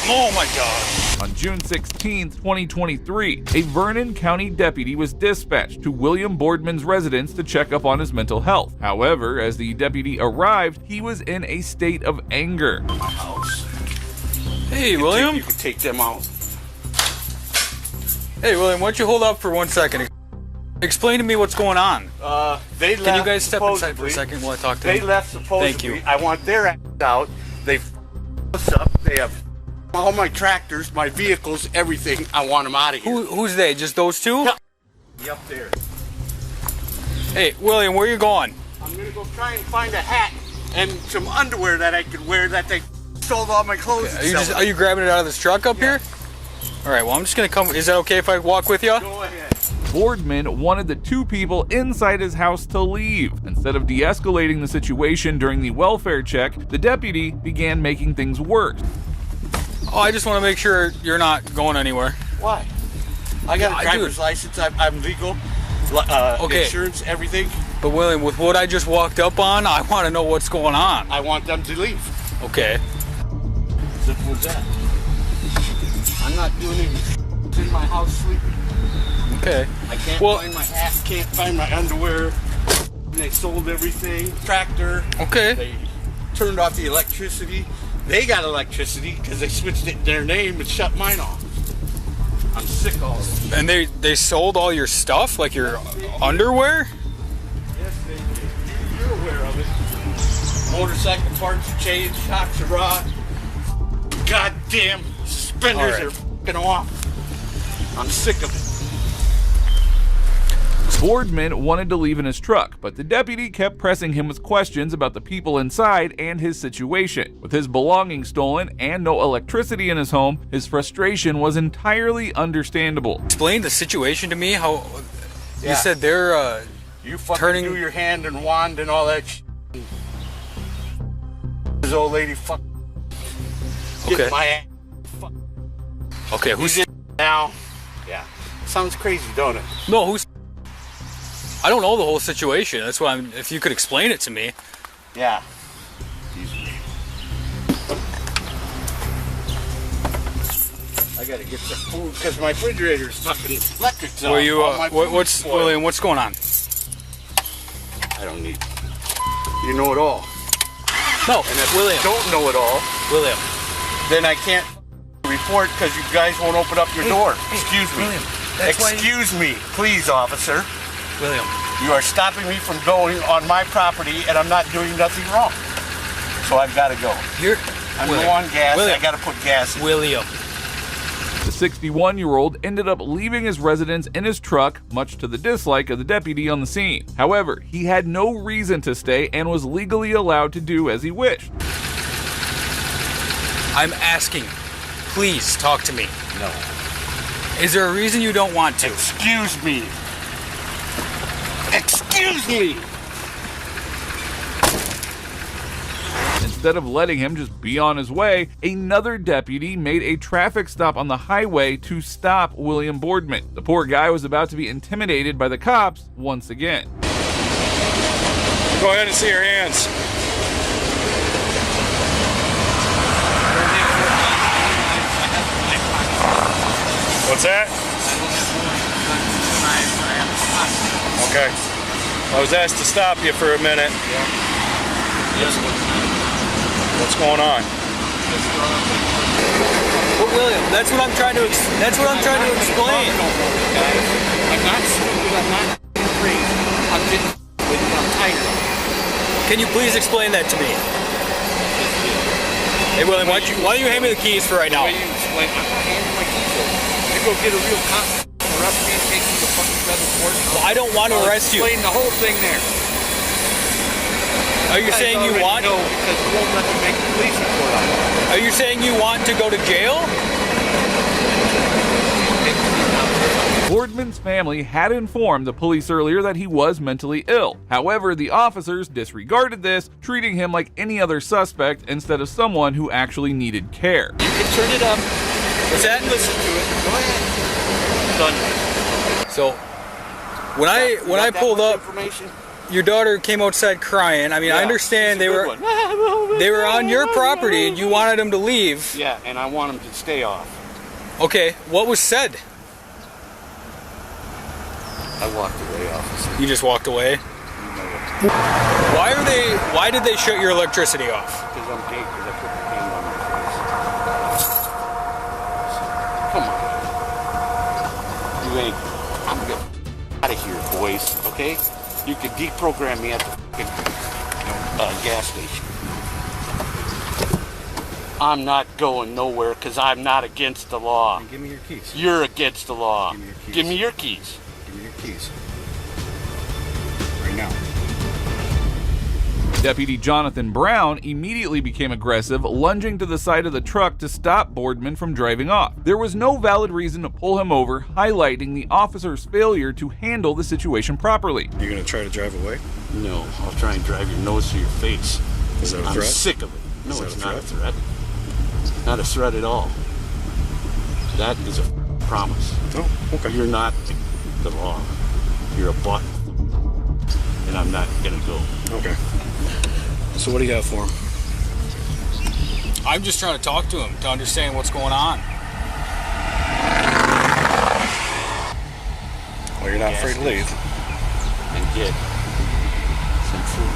Oh my god. On June 16, 2023, a Vernon County deputy was dispatched to William Boardman's residence to check up on his mental health. However, as the deputy arrived, he was in a state of anger. My house. Hey, William. You can take them out. Hey, William, why don't you hold up for 1 second? Explain to me what's going on. They left. Can you guys step inside for supposedly. a second while I talk to They him? left supposedly. Thank you. I want their ass out. They us up. They have all my tractors, my vehicles, everything. I want them out of here. Who's they? Just those two? Up there. Hey, William, where you going? I'm gonna go try and find a hat and some underwear that I could wear that they sold all my clothes. Okay, are you grabbing it out of this truck up here? All right, well, I'm just gonna come. Is that okay if I walk with you? Go ahead. Boardman wanted the two people inside his house to leave. Instead of de-escalating the situation during the welfare check, the deputy began making things worse. Oh, I just want to make sure you're not going anywhere. Why? I got a driver's license. I'm legal. Okay. Insurance, everything. But William, with what I just walked up on, I want to know what's going on. I want them to leave. Okay. Simple as that. I'm not doing anything. In my house sleeping. Okay. I can't find my hat, can't find my underwear. They sold everything. Tractor. Okay. They turned off the electricity. They got electricity because they switched it their name and shut mine off. I'm sick of all this. And they sold all your stuff, like your underwear? Yes, they did. You're aware of it. Motorcycle parts, chains, shocks are raw. Goddamn suspenders are f***ing off. I'm sick of it. Boardman wanted to leave in his truck, but the deputy kept pressing him with questions about the people inside and his situation. With his belongings stolen and no electricity in his home, his frustration was entirely understandable. Explain the situation to me. How Yeah. you said they're You fucking turning do your hand and wand and all that shit. This old lady fuck. Okay. Get my ass. Fuck. Okay, who's it now? Yeah. Sounds crazy, don't it? No, who's I don't know the whole situation. That's why if you could explain it to me. Yeah. I gotta get some food because my refrigerator's fucking electric's Were on. you All my food's what's spoiled. William, what's going on? I don't need. You know it all. No, and if William. you don't know it all, William, then I can't report because you guys won't open up your door. Excuse me. William, that's why Excuse me, please, officer. William. You are stopping me from going on my property, and I'm not doing nothing wrong. So I've got to go. I'm William. low on gas. William. I got to put gas in. William. The 61-year-old ended up leaving his residence in his truck, much to the dislike of the deputy on the scene. However, he had no reason to stay and was legally allowed to do as he wished. I'm asking, please talk to me. No. Is there a reason you don't want to? Excuse me. Excuse me. Instead of letting him just be on his way, another deputy made a traffic stop on the highway to stop William Boardman. The poor guy was about to be intimidated by the cops once again. Go ahead and see your hands. What's that? Okay. I was asked to stop you for a minute. What's going on? But William, that's what I'm trying to explain. I'm not stupid. I'm not crazy. I'm just I'm tired. Can you please explain that to me? Hey William, why don't you hand me the keys for right now? I'm not handing my keys over. You go get a real cop, arrest me, and take me to fucking federal court. Well, I don't want to arrest you. Explain the whole thing there. Are you saying you want? No, because you won't let me make a police report on it. Are you saying you want to go to jail? Boardman's family had informed the police earlier that he was mentally ill. However, the officers disregarded this, treating him like any other suspect instead of someone who actually needed care. You can turn it up. What's that? Listen to it. Go ahead. Done. So, when I pulled up, information. your daughter came outside crying. I mean, I understand they were on your property and you wanted them to leave. Yeah, and I want them to stay off. Okay, what was said? I walked away, officer. You just walked away? Why did they shut your electricity off? Because I'm gay, because I put the hand on my face. ways, okay? You can deprogram me at the gas station. I'm not going nowhere because I'm not against the law. Give me your keys. You're against the law. Give me your Give me your keys. keys. Give me your keys. Right now. Deputy Jonathan Brown immediately became aggressive, lunging to the side of the truck to stop Boardman from driving off. There was no valid reason to pull him over, highlighting the officer's failure to handle the situation properly. You're gonna try to drive away? No, I'll try and drive your nose to your face. Is that a I'm threat? sick of it. No, Is that it's a not a threat? threat. Not a threat at all. That is a promise. Oh, okay. You're not the law. You're a butt. And I'm not gonna go. Okay. So what do you have for him? I'm just trying to talk to him to understand what's going on. Well, you're not afraid to leave. And get some food.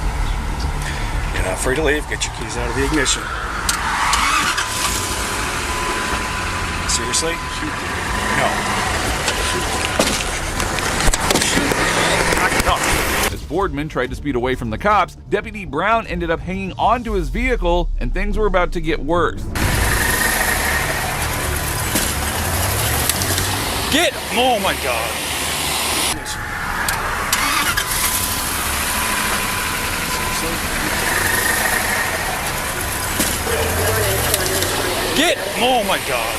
You're not afraid to leave. Get your keys out of the ignition. Seriously? No. As Boardman tried to speed away from the cops, Deputy Brown ended up hanging onto his vehicle, and things were about to get worse. Get! Oh my God! Get! Oh my God!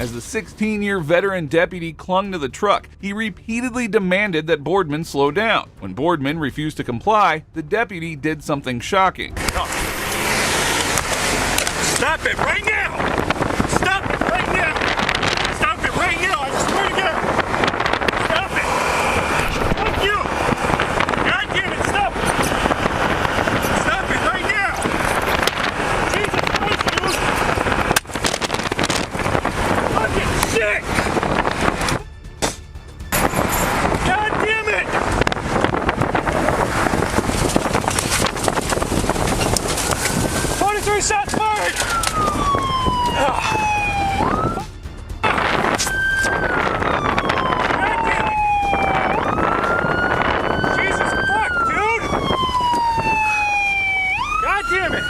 As the 16-year veteran deputy clung to the truck, he repeatedly demanded that Boardman slow down. When Boardman refused to comply, the deputy did something shocking. Stop it right now! Stop it right now! Stop it right now! I swear to God! Stop it! Fuck you! God damn it! Stop it! Stop it right now! Jesus Christ, dude! Fucking shit! God damn it! Three shots fired! Jesus fuck, dude! God damn it!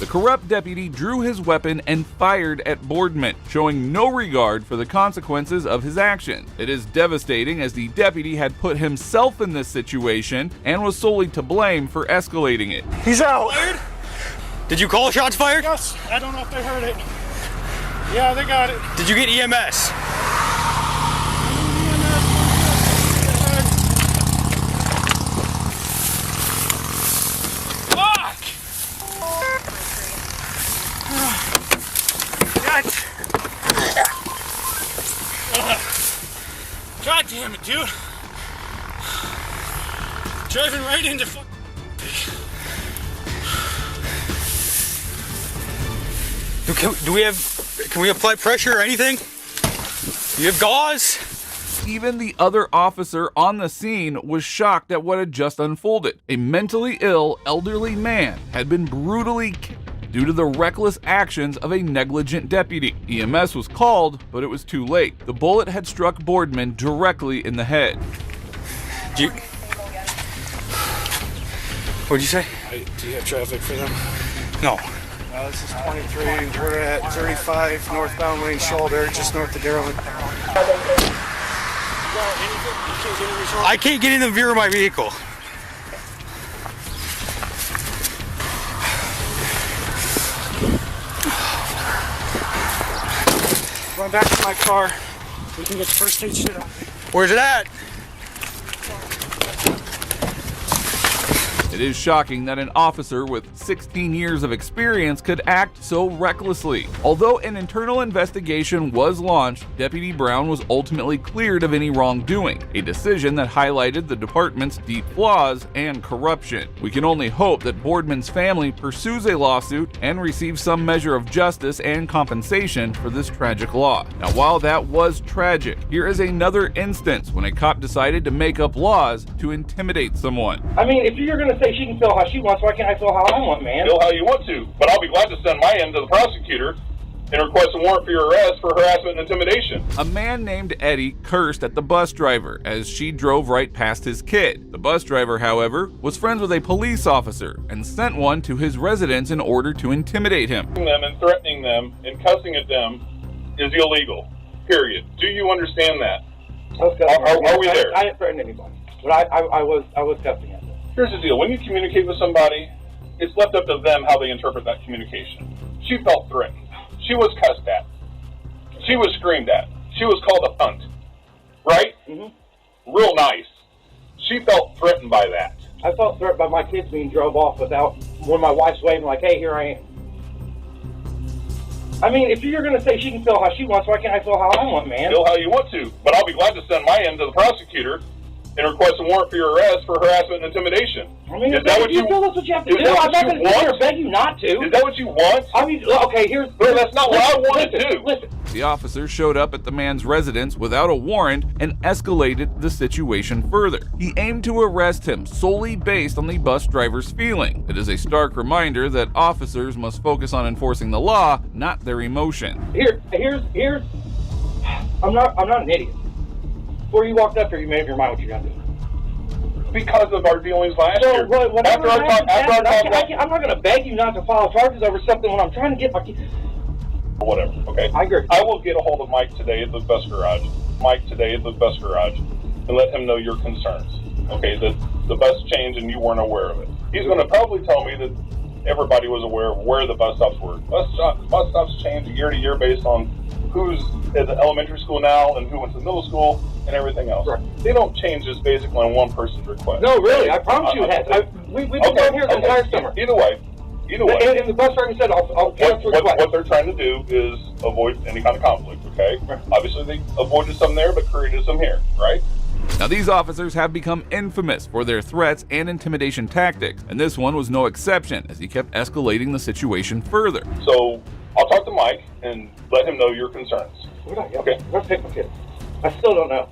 The corrupt deputy drew his weapon and fired at Boardman, showing no regard for the consequences of his actions. It is devastating, as the deputy had put himself in this situation and was solely to blame for escalating it. He's out! Did you call shots fired? Yes, I don't know if they heard it. Yeah, they got it. Did you get EMS? Fuck! God damn it, dude. Driving right into fuck. Can we apply pressure or anything? Do you have gauze? Even the other officer on the scene was shocked at what had just unfolded. A mentally ill, elderly man had been brutally killed due to the reckless actions of a negligent deputy. EMS was called, but it was too late. The bullet had struck Boardman directly in the head. What'd you say? Do you have traffic for them? No. This is 23. We're at 35 northbound lane shoulder, just north of Darrowland. I can't get in the rear of my vehicle. Run back to my car. We can get the first aid shit out. Where's it at? It is shocking that an officer with 16 years of experience could act so recklessly. Although an internal investigation was launched, Deputy Brown was ultimately cleared of any wrongdoing, a decision that highlighted the department's deep flaws and corruption. We can only hope that Boardman's family pursues a lawsuit and receives some measure of justice and compensation for this tragic loss. Now, while that was tragic, here is another instance when a cop decided to make up laws to intimidate someone. I mean, if you're going to say she can feel how she wants, why can't I feel how I want, man? Feel how you want to, but I'll be glad to send my end to the prosecutor and request a warrant for your arrest for harassment and intimidation. A man named Eddie cursed at the bus driver as she drove right past his kid. The bus driver, however, was friends with a police officer and sent one to his residence in order to intimidate him. Them and threatening them and cussing at them is illegal. Period. Do you understand that? Are we there? I didn't threaten anybody, but I was cussing at them. Here's the deal. When you communicate with somebody, it's left up to them how they interpret that communication. She felt threatened. She was cussed at. She was screamed at. She was called a cunt. Right? Mm-hmm. Real nice. She felt threatened by that. I felt threatened by my kids being drove off when my wife's waving like, hey, here I am. I mean, if you're going to say she can feel how she wants, why can't I feel how I want, man? Feel how you want to. But I'll be glad to send my end to the prosecutor and request a warrant for your arrest for harassment and intimidation. I mean, is that what you feel that's what you have to do? I'm not going to sit here and beg you not to. Is that what you want? I mean, okay, here's... No, that's not what I want to do. Listen. The officer showed up at the man's residence without a warrant and escalated the situation further. He aimed to arrest him solely based on the bus driver's feeling. It is a stark reminder that officers must focus on enforcing the law, not their emotion. Here's I'm not an idiot. Before you walked up here, you made up your mind what you're gonna do. Because of our dealings last year. After our talk, I'm not gonna beg you not to file charges over something when I'm trying to get my kids. Whatever, okay? I agree. I will get a hold of Mike today at the bus garage. And let him know your concerns. Okay, that the bus changed and you weren't aware of it. He's going to probably tell me that everybody was aware of where the bus stops were. Bus stops change year to year based on who's at the elementary school now and who went to the middle school and everything else. Right. They don't change just basically on one person's request. No, really, I promise you it has. We've been down here the entire summer. Either way. And the bus driver said, I'll cancel the request. What they're trying to do is avoid any kind of conflict, okay? Right. Obviously, they avoided some there, but created some here, right? Now, these officers have become infamous for their threats and intimidation tactics, and this one was no exception as he kept escalating the situation further. So, I'll talk to Mike and let him know your concerns. Okay. Let's pick my kids. I still don't know.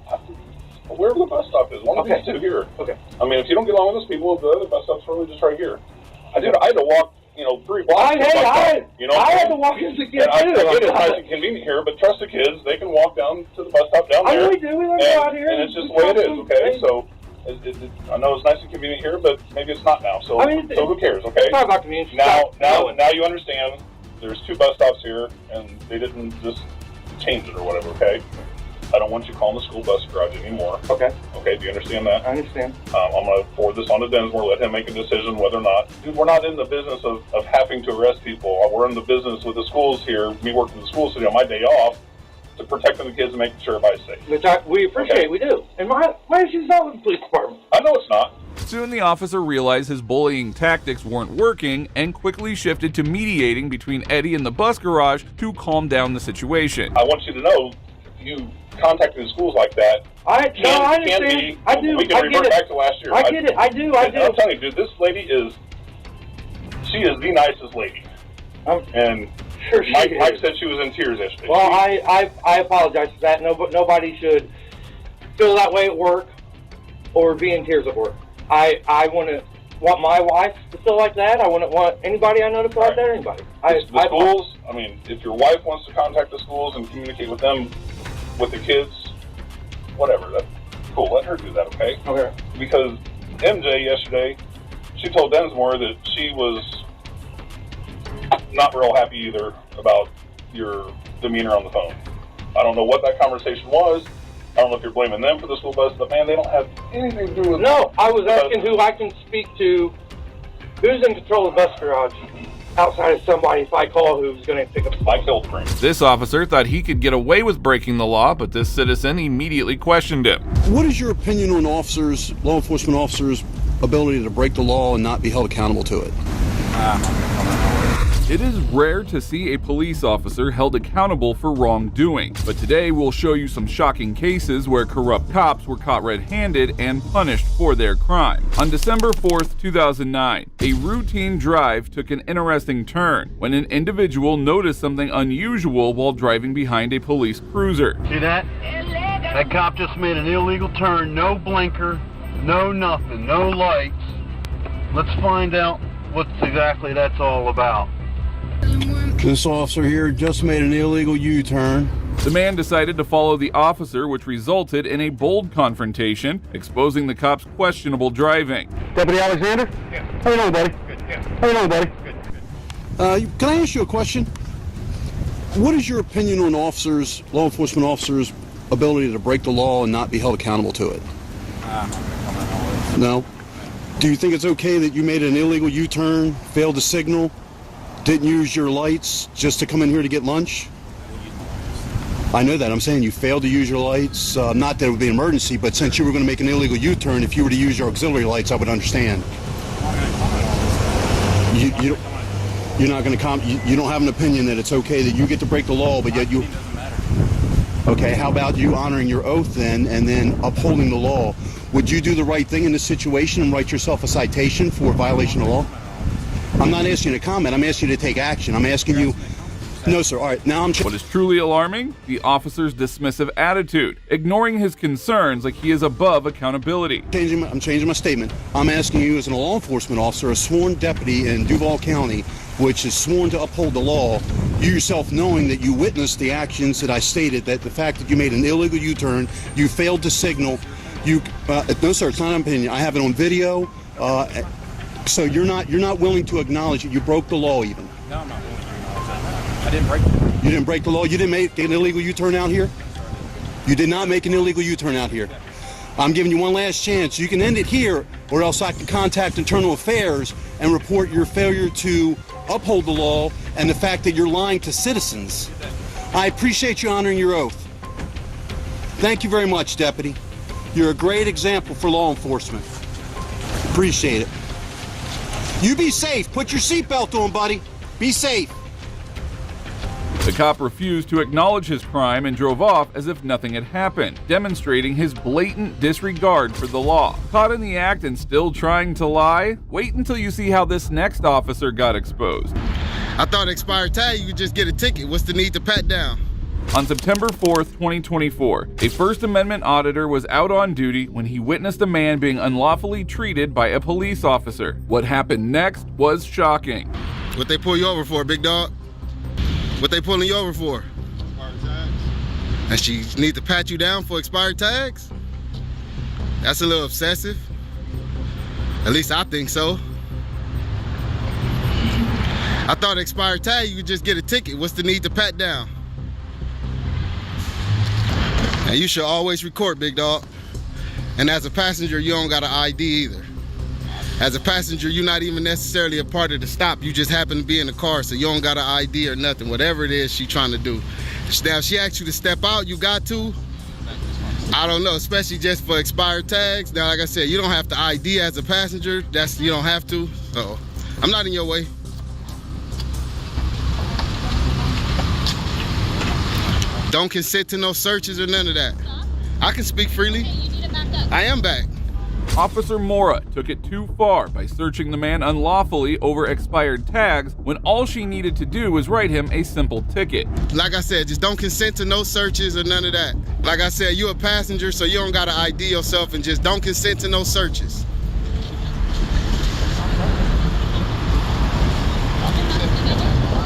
Wherever the bus stop is, one of these two here. Okay. I mean, if you don't get along with those people, the other bus stop's really just right here. I had to walk, 3 blocks. I had to walk as a kid, too. I get it's nice and convenient here, but trust the kids, they can walk down to the bus stop down there. We do. We live out here. And it's just the way it is, okay? So, I know it's nice and convenient here, but maybe it's not now. So, so who cares, okay? It's not about convenience. Now you understand there's 2 bus stops here, and they didn't just change it or whatever, okay? I don't want you calling the school bus garage anymore. Okay. Okay, do you understand that? I understand. I'm going to forward this on to Densmore, let him make a decision whether or not. Dude, we're not in the business of having to arrest people. We're in the business with the schools here, me working in the school city on my day off, to protecting the kids and making sure everybody's safe. Which we appreciate, we do. And my issue's not with the police department. I know it's not. Soon the officer realized his bullying tactics weren't working and quickly shifted to mediating between Eddie and the bus garage to calm down the situation. I want you to know, you contacting schools like that I understand. I do. We can revert back to last year. I get it. I do. I'm telling you, dude, this lady is the nicest lady. And sure Mike said she was in tears yesterday. Well, I apologize for that. Nobody should feel that way at work or be in tears at work. I want my wife to feel like that. I wouldn't want anybody I know to feel like that or anybody. The schools, I mean, if your wife wants to contact the schools and communicate with them, with the kids, whatever, that's cool. Let her do that, okay? Okay. Because MJ yesterday, she told Densmore that she was not real happy either about your demeanor on the phone. I don't know what that conversation was. I don't know if you're blaming them for the school bus, but man, they don't have anything to do with it. No, I was asking who I can speak to, who's in control of the bus garage outside of somebody if I call who's going to pick up the Mike Hildring. This officer thought he could get away with breaking the law, but this citizen immediately questioned him. What is your opinion on officers, law enforcement officers' ability to break the law and not be held accountable to it? It is rare to see a police officer held accountable for wrongdoing, but today we'll show you some shocking cases where corrupt cops were caught red-handed and punished for their crime. On December 4th, 2009, a routine drive took an interesting turn when an individual noticed something unusual while driving behind a police cruiser. See that? That cop just made an illegal turn, no blinker, no nothing, no lights. Let's find out what exactly that's all about. This officer here just made an illegal U-turn. The man decided to follow the officer, which resulted in a bold confrontation, exposing the cop's questionable driving. Deputy Alexander? Yeah. How you doing, buddy? Good, yeah. How you doing, buddy? Can I ask you a question? What is your opinion on officers, law enforcement officers' ability to break the law and not be held accountable to it? No? Do you think it's okay that you made an illegal U-turn, failed to signal, didn't use your lights just to come in here to get lunch? I know that. I'm saying you failed to use your lights. Not that it would be an emergency, but since you were going to make an illegal U-turn, if you were to use your auxiliary lights, I would understand. You're not going to you don't have an opinion that it's okay that you get to break the law, but yet you... Okay, how about you honoring your oath then, and then upholding the law? Would you do the right thing in this situation and write yourself a citation for violation of law? I'm not asking you to comment. I'm asking you to take action. I'm asking you... No, sir. All right, now I'm... What is truly alarming? The officer's dismissive attitude, ignoring his concerns like he is above accountability. I'm changing my statement. I'm asking you as a law enforcement officer, a sworn deputy in Duval County, which is sworn to uphold the law, you yourself knowing that you witnessed the actions that I stated, that the fact that you made an illegal U-turn, you failed to signal, no, sir, it's not an opinion. I have it on video. So you're not willing to acknowledge that you broke the law even? No, I'm not willing to acknowledge that. I didn't break the law. You didn't break the law? You didn't make an illegal U-turn out here? You did not make an illegal U-turn out here. I'm giving you one last chance. You can end it here, or else I can contact Internal Affairs and report your failure to uphold the law and the fact that you're lying to citizens. I appreciate you honoring your oath. Thank you very much, Deputy. You're a great example for law enforcement. Appreciate it. You be safe. Put your seatbelt on, buddy. Be safe. The cop refused to acknowledge his crime and drove off as if nothing had happened, demonstrating his blatant disregard for the law. Caught in the act and still trying to lie? Wait until you see how this next officer got exposed. I thought expired tag, you could just get a ticket. What's the need to pat down? On September 4th, 2024, a First Amendment auditor was out on duty when he witnessed a man being unlawfully treated by a police officer. What happened next was shocking. What they pull you over for, big dog? What they pulling you over for? Expired tags. And she need to pat you down for expired tags? That's a little obsessive. At least I think so. I thought expired tag, you could just get a ticket. What's the need to pat down? And you should always record, big dog. And as a passenger, you don't got an ID either. As a passenger, you're not even necessarily a part of the stop. You just happen to be in the car, so you don't got an ID or nothing. Whatever it is she's trying to do. Now, if she asks you to step out, you got to. I don't know, especially just for expired tags. Now, like I said, you don't have to ID as a passenger. You don't have to. So I'm not in your way. Don't consent to no searches or none of that. I can speak freely. I am back. Officer Mora took it too far by searching the man unlawfully over expired tags when all she needed to do was write him a simple ticket. Like I said, just don't consent to no searches or none of that. Like I said, you're a passenger, so you don't gotta ID yourself, and just don't consent to no searches.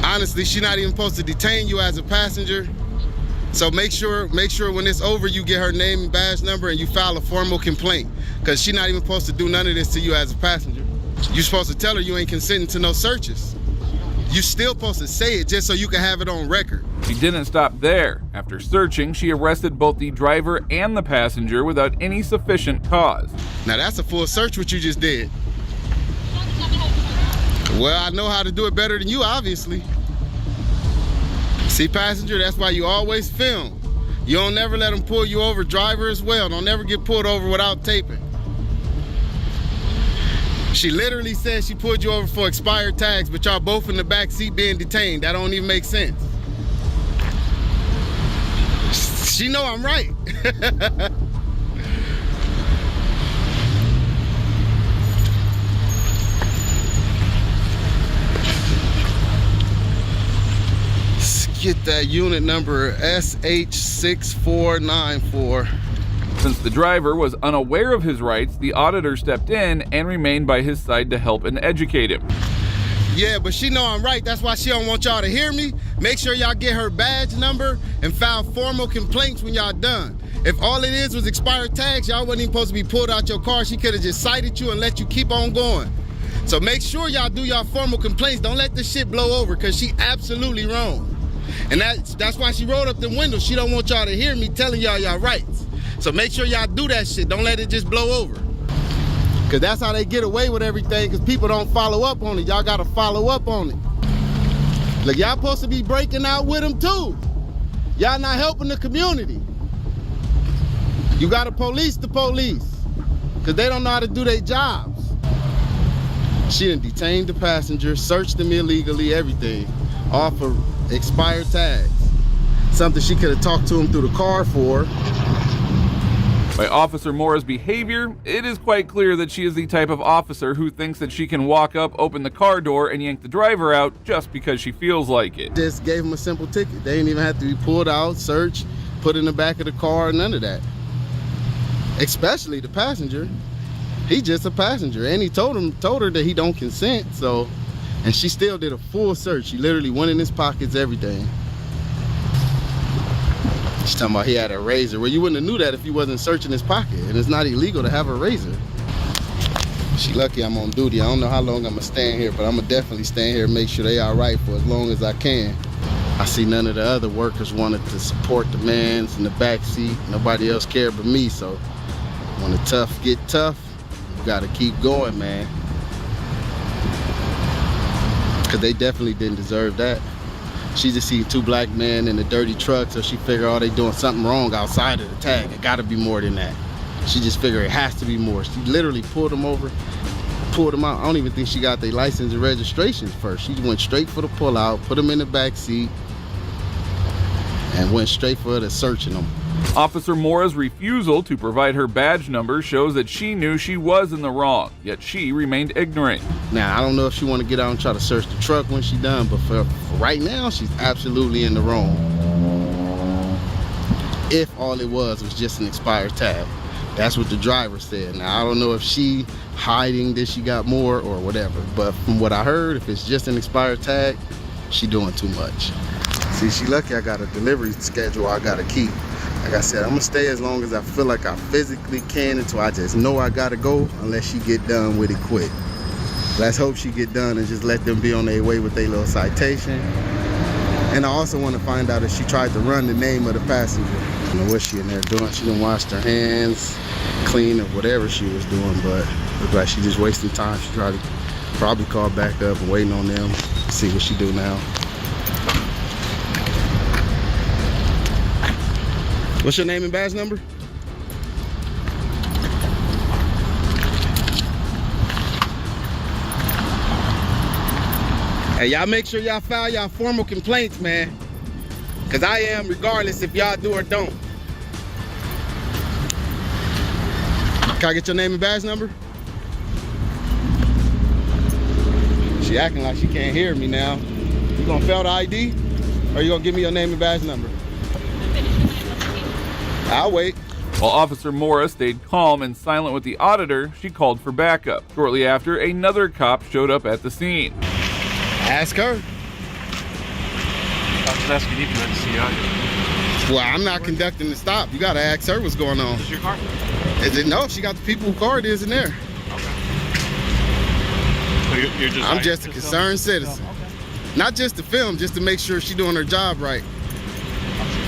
Honestly, she's not even supposed to detain you as a passenger. So make sure when it's over, you get her name and badge number and you file a formal complaint, because she's not even supposed to do none of this to you as a passenger. You're supposed to tell her you ain't consenting to no searches. You're still supposed to say it just so you can have it on record. She didn't stop there. After searching, she arrested both the driver and the passenger without any sufficient cause. Now that's a full search what you just did. Well, I know how to do it better than you, obviously. See, passenger, that's why you always film. You don't never let them pull you over. Driver as well. Don't never get pulled over without taping. She literally said she pulled you over for expired tags, but y'all both in the back seat being detained. That don't even make sense. She know I'm right. Get that unit number SH6494. Since the driver was unaware of his rights, the auditor stepped in and remained by his side to help and educate him. Yeah, but she know I'm right. That's why she don't want y'all to hear me. Make sure y'all get her badge number and file formal complaints when y'all done. If all it is was expired tags, y'all wasn't even supposed to be pulled out your car. She could have just cited you and let you keep on going. So make sure y'all do y'all formal complaints. Don't let this shit blow over, because she absolutely wrong. And that's why she rolled up the window. She don't want y'all to hear me telling y'all y'all rights. So make sure y'all do that shit. Don't let it just blow over. Because that's how they get away with everything, because people don't follow up on it. Y'all got to follow up on it. Look, y'all supposed to be breaking out with them too. Y'all not helping the community. You got to police the police, because they don't know how to do their jobs. She done detained the passenger, searched them illegally, everything, all for expired tags. Something she could have talked to him through the car for. By Officer Mora's behavior, it is quite clear that she is the type of officer who thinks that she can walk up, open the car door, and yank the driver out just because she feels like it. Just gave him a simple ticket. They didn't even have to be pulled out, searched, put in the back of the car, none of that. Especially the passenger. He just a passenger, and he told her that he don't consent, so, and she still did a full search. She literally went in his pockets, everything. She's talking about he had a razor. Well, you wouldn't have knew that if you wasn't searching his pocket, and it's not illegal to have a razor. She lucky I'm on duty. I don't know how long I'm gonna stand here, but I'm gonna definitely stand here and make sure they all right for as long as I can. I see none of the other workers wanted to support the mans in the back seat. Nobody else cared but me, so when the tough get tough, you gotta keep going, man. Because they definitely didn't deserve that. She just seen two black men in a dirty truck, so she figured, oh, they doing something wrong outside of the tag. It gotta be more than that. She just figured it has to be more. She literally pulled them over, pulled them out. I don't even think she got their license and registration first. She went straight for the pullout, put them in the back seat, and went straight for the searching them. Officer Mora's refusal to provide her badge number shows that she knew she was in the wrong, yet she remained ignorant. Now, I don't know if she want to get out and try to search the truck when she's done, but for right now, she's absolutely in the wrong. If all it was just an expired tag. That's what the driver said. Now, I don't know if she hiding that she got more or whatever, but from what I heard, if it's just an expired tag, she doing too much. See, she lucky I got a delivery schedule I gotta keep. Like I said, I'm gonna stay as long as I feel like I physically can until I just know I gotta go, unless she get done with it quick. Let's hope she get done and just let them be on their way with their little citation. And I also want to find out if she tried to run the name of the passenger. I don't know what she in there doing. She done washed her hands, clean, or whatever she was doing, but looked like she just wasting time. She tried to probably call back up and waiting on them, see what she do now. What's your name and badge number? Hey, y'all make sure y'all file y'all formal complaints, man. Cause I am, regardless if y'all do or don't. Can I get your name and badge number? She acting like she can't hear me now. You gonna fail the ID? Or you gonna give me your name and badge number? I'll wait. While Officer Mora stayed calm and silent with the auditor, she called for backup. Shortly after, another cop showed up at the scene. Ask her. I was asking if you had to see audio. Well, I'm not conducting the stop. You gotta ask her what's going on. Is this your car? Is it? No, she got the people whose car it is in there. Okay. So you're just I'm just a concerned citizen. Okay. Not just to film, just to make sure she's doing her job right.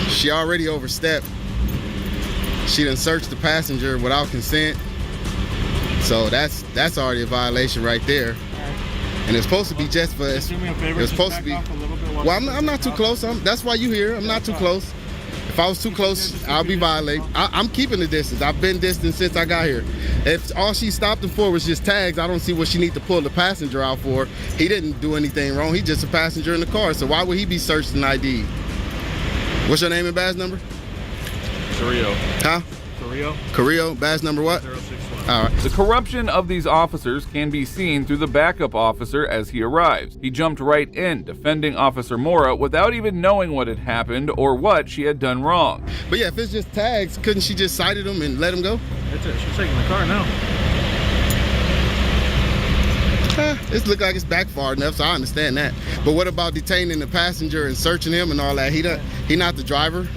She already overstepped. She done searched the passenger without consent. So that's already a violation right there. And it's supposed to be just for, it's supposed to be, well, I'm not too close. That's why you here. I'm not too close. If I was too close, I'll be violating. I'm keeping the distance. I've been distant since I got here. If all she stopped him for was just tags, I don't see what she need to pull the passenger out for. He didn't do anything wrong. He's just a passenger in the car. So why would he be searched and ID? What's your name and badge number? Carrillo. Huh? Carrillo. Carrillo, badge number what? 061. All right. The corruption of these officers can be seen through the backup officer as he arrives. He jumped right in, defending Officer Mora without even knowing what had happened or what she had done wrong. But yeah, if it's just tags, couldn't she just cited him and let him go? That's it. She's taking the car now. It looked like it's back far enough, so I understand that. But what about detaining the passenger and searching him and all that? He not the driver.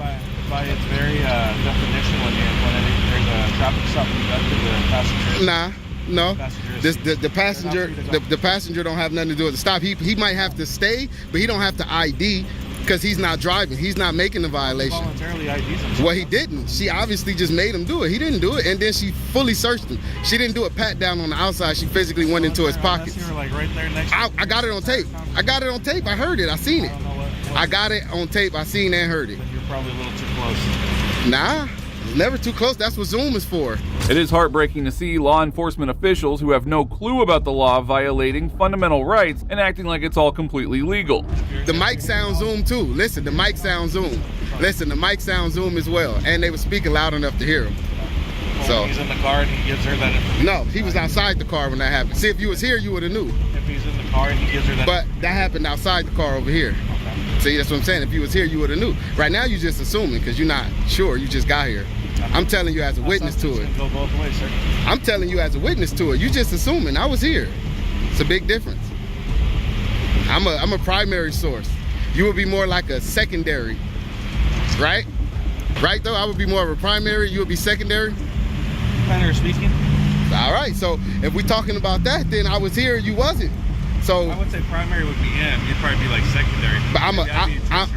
By its very definition, when there's a traffic stop conducted, the passenger. Nah, no. The passenger don't have nothing to do with the stop. He might have to stay, but he don't have to ID because he's not driving. He's not making the violation. Voluntarily IDs himself. Well, he didn't. She obviously just made him do it. He didn't do it, and then she fully searched him. She didn't do a pat down on the outside. She physically went into his pockets. You were like right there next. I got it on tape. I got it on tape. I heard it. I seen it. I got it on tape. I seen and heard it. You're probably a little too close. Nah, never too close. That's what Zoom is for. It is heartbreaking to see law enforcement officials who have no clue about the law violating fundamental rights and acting like it's all completely legal. The mic sound Zoom too. Listen, the mic sound Zoom. Listen, the mic sound Zoom as well. And they were speaking loud enough to hear him. So he's in the car and he gives her that information. No, he was outside the car when that happened. See, if you was here, you would have knew. If he's in the car and he gives her that. But that happened outside the car over here. See, that's what I'm saying. If you was here, you would have knew. Right now, you're just assuming because you're not sure. You just got here. I'm telling you as a witness to it. Go both ways, sir. I'm telling you as a witness to it. You just assuming. I was here. It's a big difference. I'm a primary source. You would be more like a secondary, right? Right though, I would be more of a primary. You would be secondary. Primary speaking. All right. So if we're talking about that, then I was here. You wasn't. So I would say primary would be him. You'd probably be like secondary. But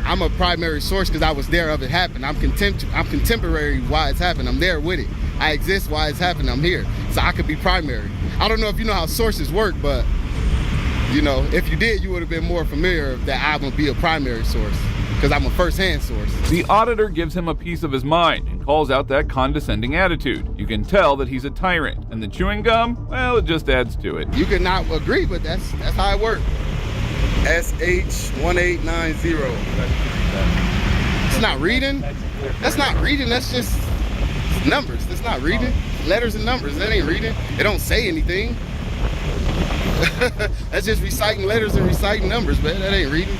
I'm a primary source because I was there of it happened. I'm contemporary why it's happened. I'm there with it. I exist why it's happened. I'm here. So I could be primary. I don't know if you know how sources work, but you know, if you did, you would have been more familiar that I'm gonna be a primary source because I'm a first-hand source. The auditor gives him a piece of his mind and calls out that condescending attitude. You can tell that he's a tyrant, and the chewing gum, well, it just adds to it. You cannot agree, but that's how it works. SH1890. It's not reading. That's not reading. That's just numbers. That's not reading. Letters and numbers. That ain't reading. It don't say anything. That's just reciting letters and reciting numbers, man. That ain't reading.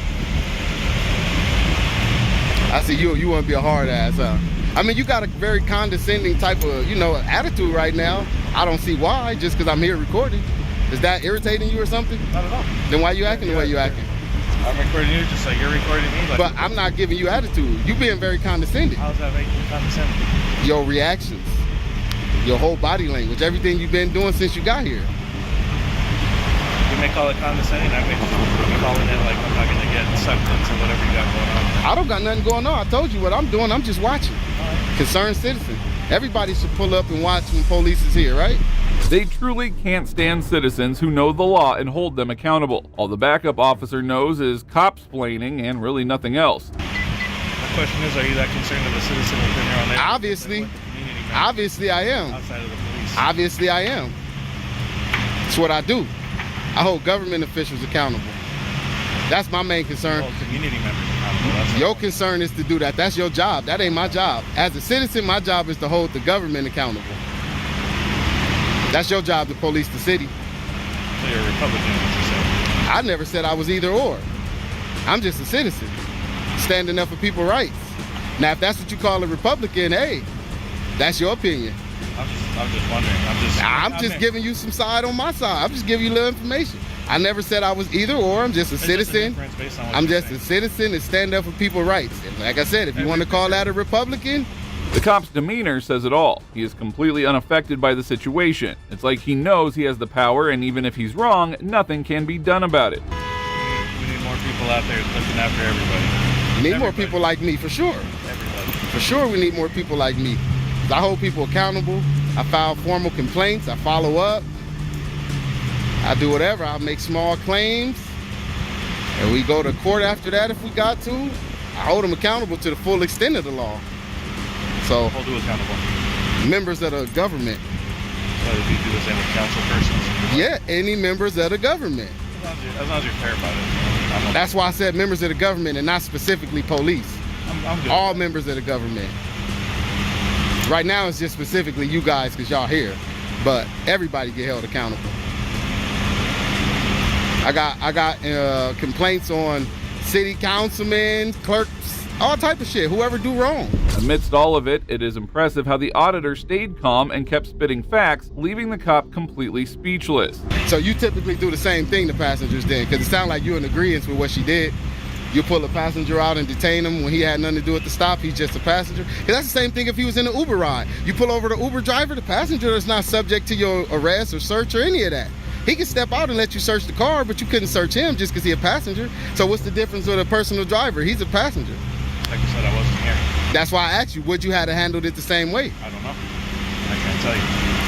I see you want to be a hard ass, huh? I mean, you got a very condescending type of, attitude right now. I don't see why, just because I'm here recording. Is that irritating you or something? Not at all. Then why you acting the way you acting? I'm recording you just like you're recording me. Like, but I'm not giving you attitude. You being very condescending. How's that making you condescending? Your reactions, your whole body language, everything you've been doing since you got here. You may call it condescending. I may be calling it like I'm not going to get sucked into whatever you got going on. I don't got nothing going on. I told you what I'm doing. I'm just watching. Concerned citizen. Everybody should pull up and watch when police is here, right? They truly can't stand citizens who know the law and hold them accountable. All the backup officer knows is cop-splaining and really nothing else. The question is, are you that concerned of a citizen within your own neighborhood? Obviously I am. Outside of the police. Obviously I am. It's what I do. I hold government officials accountable. That's my main concern. Hold community members accountable. Your concern is to do that. That's your job. That ain't my job. As a citizen, my job is to hold the government accountable. That's your job to police the city. So you're a Republican, what you say? I never said I was either or. I'm just a citizen, standing up for people's rights. Now, if that's what you call a Republican, hey, that's your opinion. I'm just wondering. I'm just giving you some side on my side. I'm just giving you a little information. I never said I was either or. I'm just a citizen. I'm just a citizen and stand up for people's rights. And like I said, if you want to call that a Republican. The cop's demeanor says it all. He is completely unaffected by the situation. It's like he knows he has the power, and even if he's wrong, nothing can be done about it. We need more people out there looking after everybody. We need more people like me, for sure. Everybody. For sure we need more people like me. I hold people accountable. I file formal complaints. I follow up. I do whatever. I make small claims. And we go to court after that if we got to. I hold them accountable to the full extent of the law. So, hold who accountable? Members of the government. So if you do the same with council persons? Yeah, any members of the government. As long as you're fair about it. That's why I said members of the government and not specifically police. I'm good. All members of the government. Right now it's just specifically you guys because y'all here, but everybody get held accountable. I got complaints on city councilmen, clerks, all type of shit, whoever do wrong. Amidst all of it, it is impressive how the auditor stayed calm and kept spitting facts, leaving the cop completely speechless. So you typically do the same thing to passengers then, because it sounds like you're in agreement with what she did. You pull a passenger out and detain him when he had nothing to do with the stop. He's just a passenger. Because that's the same thing if he was in an Uber ride. You pull over the Uber driver, the passenger is not subject to your arrest or search or any of that. He can step out and let you search the car, but you couldn't search him just because he's a passenger. So what's the difference with a personal driver? He's a passenger. Like I said, I wasn't here. That's why I asked you, would you have to handle it the same way? I don't know. I can't tell you.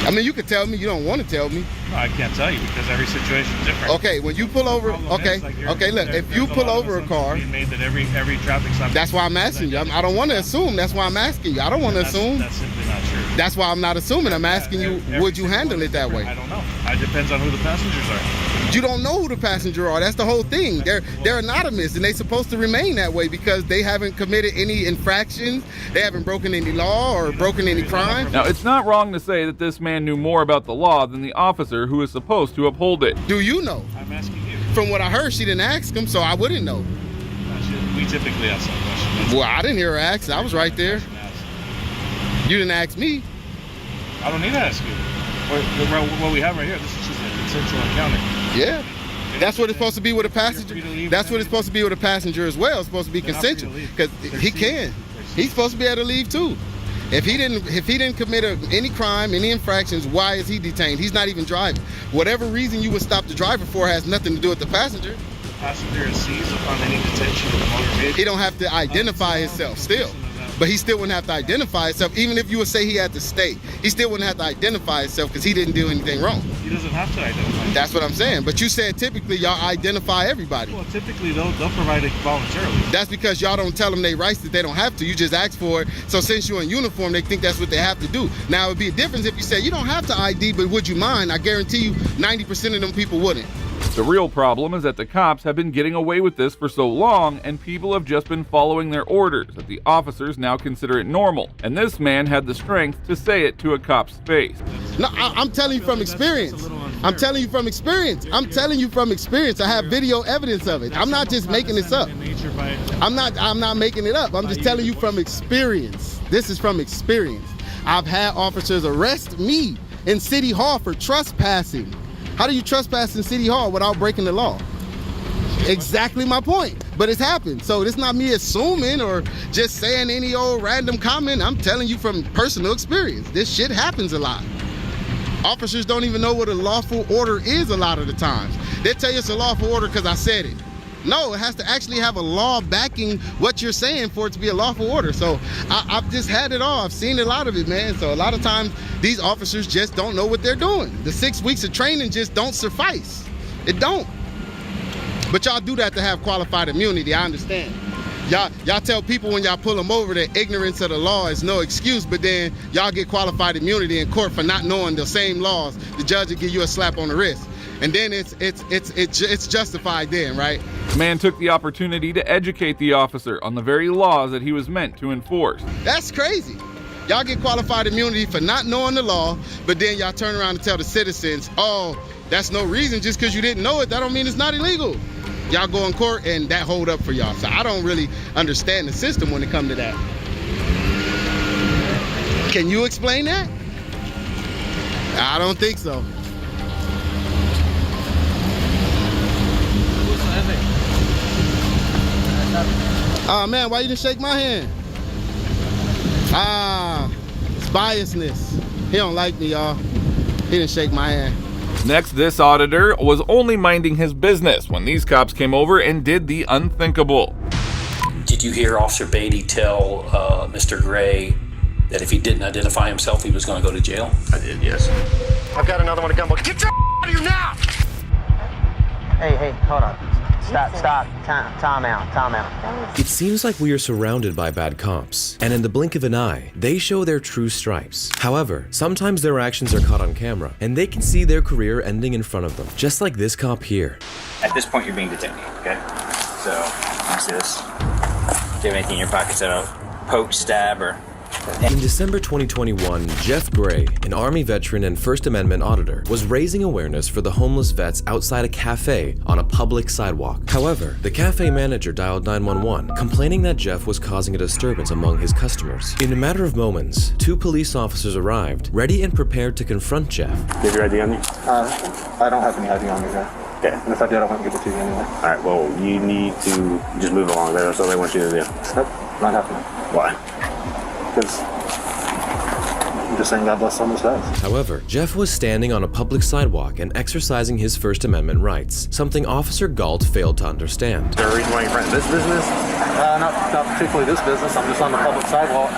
I mean, you could tell me. You don't want to tell me. No, I can't tell you because every situation is different. Okay, when you pull over, okay, look, if you pull over a car, made that every traffic stop. That's why I'm asking you. I don't want to assume. That's why I'm asking you. I don't want to assume. That's simply not true. That's why I'm not assuming. I'm asking you, would you handle it that way? I don't know. It depends on who the passengers are. You don't know who the passenger are. That's the whole thing. They're anonymous, and they're supposed to remain that way because they haven't committed any infractions. They haven't broken any law or broken any crime. Now, it's not wrong to say that this man knew more about the law than the officer who is supposed to uphold it. Do you know? I'm asking you. From what I heard, she didn't ask him, so I wouldn't know. We typically ask that question. Well, I didn't hear her ask. I was right there. You didn't ask me. I don't need to ask you. What we have right here, this is just a consensual encounter. Yeah. That's what it's supposed to be with a passenger. That's what it's supposed to be with a passenger as well. It's supposed to be consensual because he can. He's supposed to be able to leave too. If he didn't commit any crime, any infractions, why is he detained? He's not even driving. Whatever reason you would stop the driver for has nothing to do with the passenger. The passenger is seized upon any detention of the motor vehicle. He don't have to identify himself still. But he still wouldn't have to identify himself. Even if you would say he had to stay, he still wouldn't have to identify himself because he didn't do anything wrong. He doesn't have to identify. That's what I'm saying. But you said typically y'all identify everybody. Well, typically they'll provide it voluntarily. That's because y'all don't tell them their rights that they don't have to. You just ask for it. So since you're in uniform, they think that's what they have to do. Now, it would be a difference if you said you don't have to ID, but would you mind? I guarantee you 90% of them people wouldn't. The real problem is that the cops have been getting away with this for so long, and people have just been following their orders that the officers now consider it normal. And this man had the strength to say it to a cop's face. No, I'm telling you from experience. I'm telling you from experience. I'm telling you from experience. I have video evidence of it. I'm not just making this up. I'm not making it up. I'm just telling you from experience. This is from experience. I've had officers arrest me in City Hall for trespassing. How do you trespass in City Hall without breaking the law? Exactly my point. But it's happened. So it's not me assuming or just saying any old random comment. I'm telling you from personal experience. This shit happens a lot. Officers don't even know what a lawful order is a lot of the times. They tell you it's a lawful order because I said it. No, it has to actually have a law backing what you're saying for it to be a lawful order. So I've just had it all. I've seen a lot of it, man. So a lot of times these officers just don't know what they're doing. The 6 weeks of training just don't suffice. It don't. But y'all do that to have qualified immunity, I understand. Y'all tell people when y'all pull them over that ignorance of the law is no excuse, but then y'all get qualified immunity in court for not knowing the same laws. The judge will give you a slap on the wrist. And then it's justified then, right? The man took the opportunity to educate the officer on the very laws that he was meant to enforce. That's crazy. Y'all get qualified immunity for not knowing the law, but then y'all turn around and tell the citizens, oh, that's no reason. Just because you didn't know it, that don't mean it's not illegal. Y'all go in court and that hold up for y'all. So I don't really understand the system when it comes to that. Can you explain that? I don't think so. Man, why you didn't shake my hand? It's biasness. He don't like me, y'all. He didn't shake my hand. Next, this auditor was only minding his business when these cops came over and did the unthinkable. Did you hear Officer Beatty tell Mr. Gray that if he didn't identify himself, he was going to go to jail? I did, yes. I've got another one to come. Get your out of here now! Hey, hold on. Stop. Time out. It seems like we are surrounded by bad cops, and in the blink of an eye, they show their true stripes. However, sometimes their actions are caught on camera, and they can see their career ending in front of them, just like this cop here. At this point, you're being detained, okay? So, let's do this. Do you have anything in your pockets that a poke, stab, or In December 2021, Jeff Gray, an Army veteran and First Amendment auditor, was raising awareness for the homeless vets outside a cafe on a public sidewalk. However, the cafe manager dialed 911, complaining that Jeff was causing a disturbance among his customers. In a matter of moments, 2 police officers arrived, ready and prepared to confront Jeff. Do you have your ID on you? I don't have any ID on me, guy. Okay. And if I did, I wouldn't give it to you anyway. All right, well, you need to just move along. That's all they want you to do. Nope, not happening. Why? Because I'm just saying God bless someone's heads. However, Jeff was standing on a public sidewalk and exercising his First Amendment rights, something Officer Galt failed to understand. Is there a reason why you're in this business? Not particularly this business. I'm just on the public sidewalk.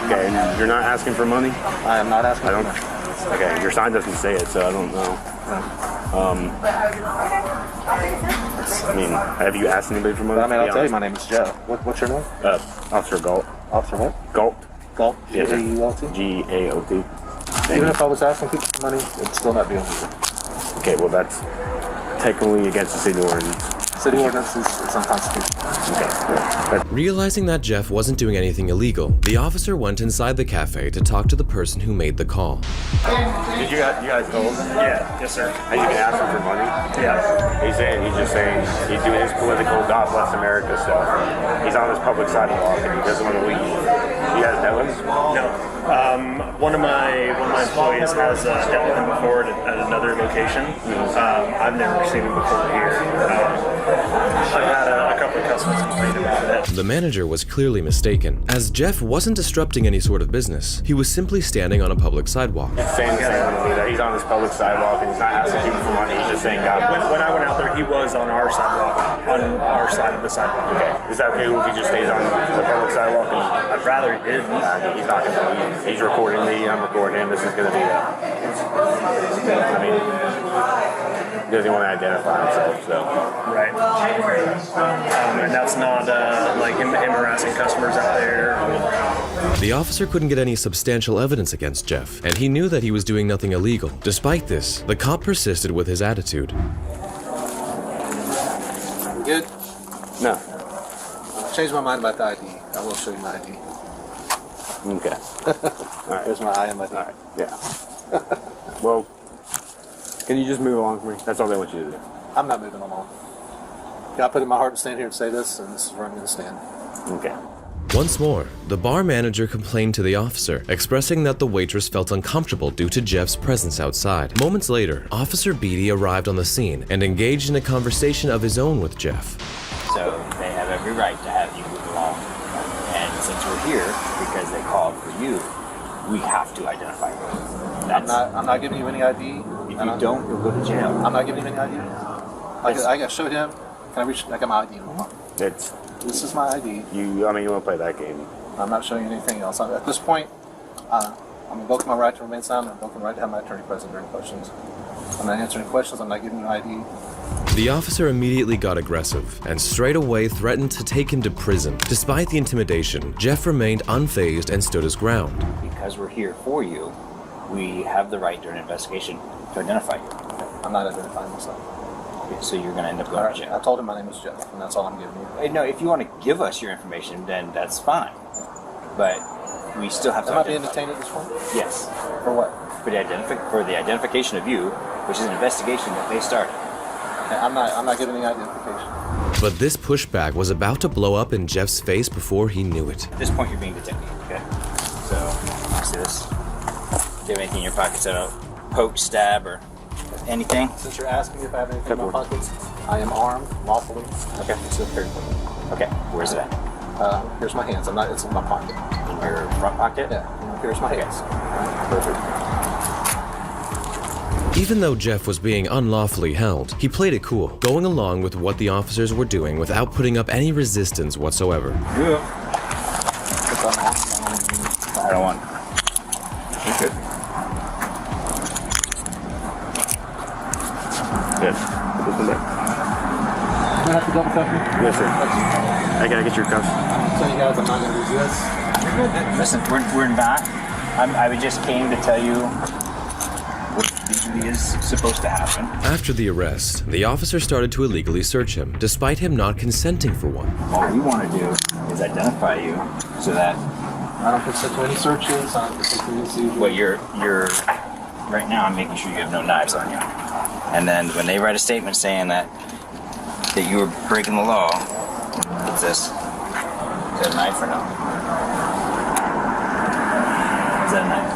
Okay, and you're not asking for money? I am not asking for money. Okay, your sign doesn't say it, so I don't know. I mean, have you asked anybody for money? I mean, I'll tell you, my name is Jeff. What's your name? Officer Galt. Officer what? Galt. Galt? Yes, sir. G-A-U-L-T? G-A-O-T. Even if I was asking people for money, it'd still not be illegal. Okay, well, that's technically against the city ordinance. City ordinance is unconstitutional. Okay. Realizing that Jeff wasn't doing anything illegal, the officer went inside the cafe to talk to the person who made the call. Did you guys told? Yeah, yes, sir. Have you been asking for money? Yeah. He's just saying he's doing his political God bless America stuff. He's on his public sidewalk and he doesn't want to leave. You guys know him? No. One of my employees has dealt with him before at another location. I've never seen him before here. I've had a couple of customers complain about it. The manager was clearly mistaken, as Jeff wasn't disrupting any sort of business. He was simply standing on a public sidewalk. He's saying the same thing, that he's on this public sidewalk and he's not asking people for money. He's just saying God bless. When I went out there, he was on our sidewalk, on our side of the sidewalk. Okay. Is that okay if he just stays on the public sidewalk? I'd rather he didn't. He's not going to leave. He's recording me, I'm recording him. This is going to be I mean, he doesn't want to identify himself, so. Right. And that's not like him harassing customers out there. The officer couldn't get any substantial evidence against Jeff, and he knew that he was doing nothing illegal. Despite this, the cop persisted with his attitude. Good? No. I changed my mind about the ID. I will show you my ID. Okay. All right. Here's my IMID. All right. Yeah. Well, can you just move along for me? That's all they want you to do. I'm not moving along. I put it in my heart to stand here and say this, and this is where I'm going to stand. Okay. Once more, the bar manager complained to the officer, expressing that the waitress felt uncomfortable due to Jeff's presence outside. Moments later, Officer Beatty arrived on the scene and engaged in a conversation of his own with Jeff. So they have every right to have you move along. And since we're here, because they called for you, we have to identify you. I'm not giving you any ID. If you don't, you'll go to jail. I'm not giving you any ID. I showed him. Can I reach? I got my ID. This is my ID. You want to play that game? I'm not showing you anything else. At this point, I'm invoking my right to remain silent. I'm invoking my right to have my attorney present during questions. I'm not answering questions. I'm not giving you ID. The officer immediately got aggressive and straight away threatened to take him to prison. Despite the intimidation, Jeff remained unfazed and stood his ground. Because we're here for you, we have the right during an investigation to identify you. I'm not identifying myself. Okay, so you're going to end up going to jail. I told him my name is Jeff, and that's all I'm giving you. No, if you want to give us your information, then that's fine. But we still have to Am I being detained at this point? Yes. For what? For the identification of you, which is an investigation that they started. I'm not giving any identification. But this pushback was about to blow up in Jeff's face before he knew it. At this point, you're being detained, okay? So, see this? Do you have anything in your pockets that a poke, stab, or anything? Since you're asking if I have anything in my pockets, I am armed lawfully. Okay. It's a carry weapon. Okay. Where's it at? Here's my hands. It's in my pocket. In your front pocket? Yeah. Here's my hands. Perfect. Even though Jeff was being unlawfully held, he played it cool, going along with what the officers were doing without putting up any resistance whatsoever. Yeah. I don't want. You're good. Good. Listen back. Do I have to double cuff you? Yes, sir. I gotta get your cuffs. I'm telling you guys I'm not gonna do this. Listen, we're not. I just came to tell you what usually is supposed to happen. After the arrest, the officer started to illegally search him, despite him not consenting for one. All we want to do is identify you so that I don't consent to any searches. I don't consent to any seizures. Well, you're right now. I'm making sure you have no knives on you. And then when they write a statement saying that you were breaking the law, what's this? Is that a knife or no? Is that a knife?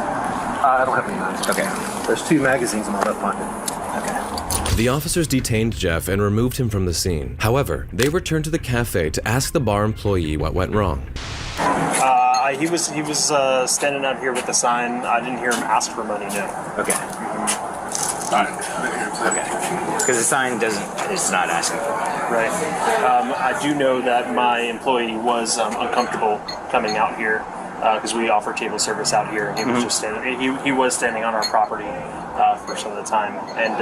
I don't have any knives. Okay. There's 2 magazines in my left pocket. The officers detained Jeff and removed him from the scene. However, they returned to the cafe to ask the bar employee what went wrong. He was standing out here with the sign. I didn't hear him ask for money, no. Okay. Okay. Because the sign it's not asking for money. Right. I do know that my employee was uncomfortable coming out here because we offer table service out here, and he was just standing. He was standing on our property for some of the time, and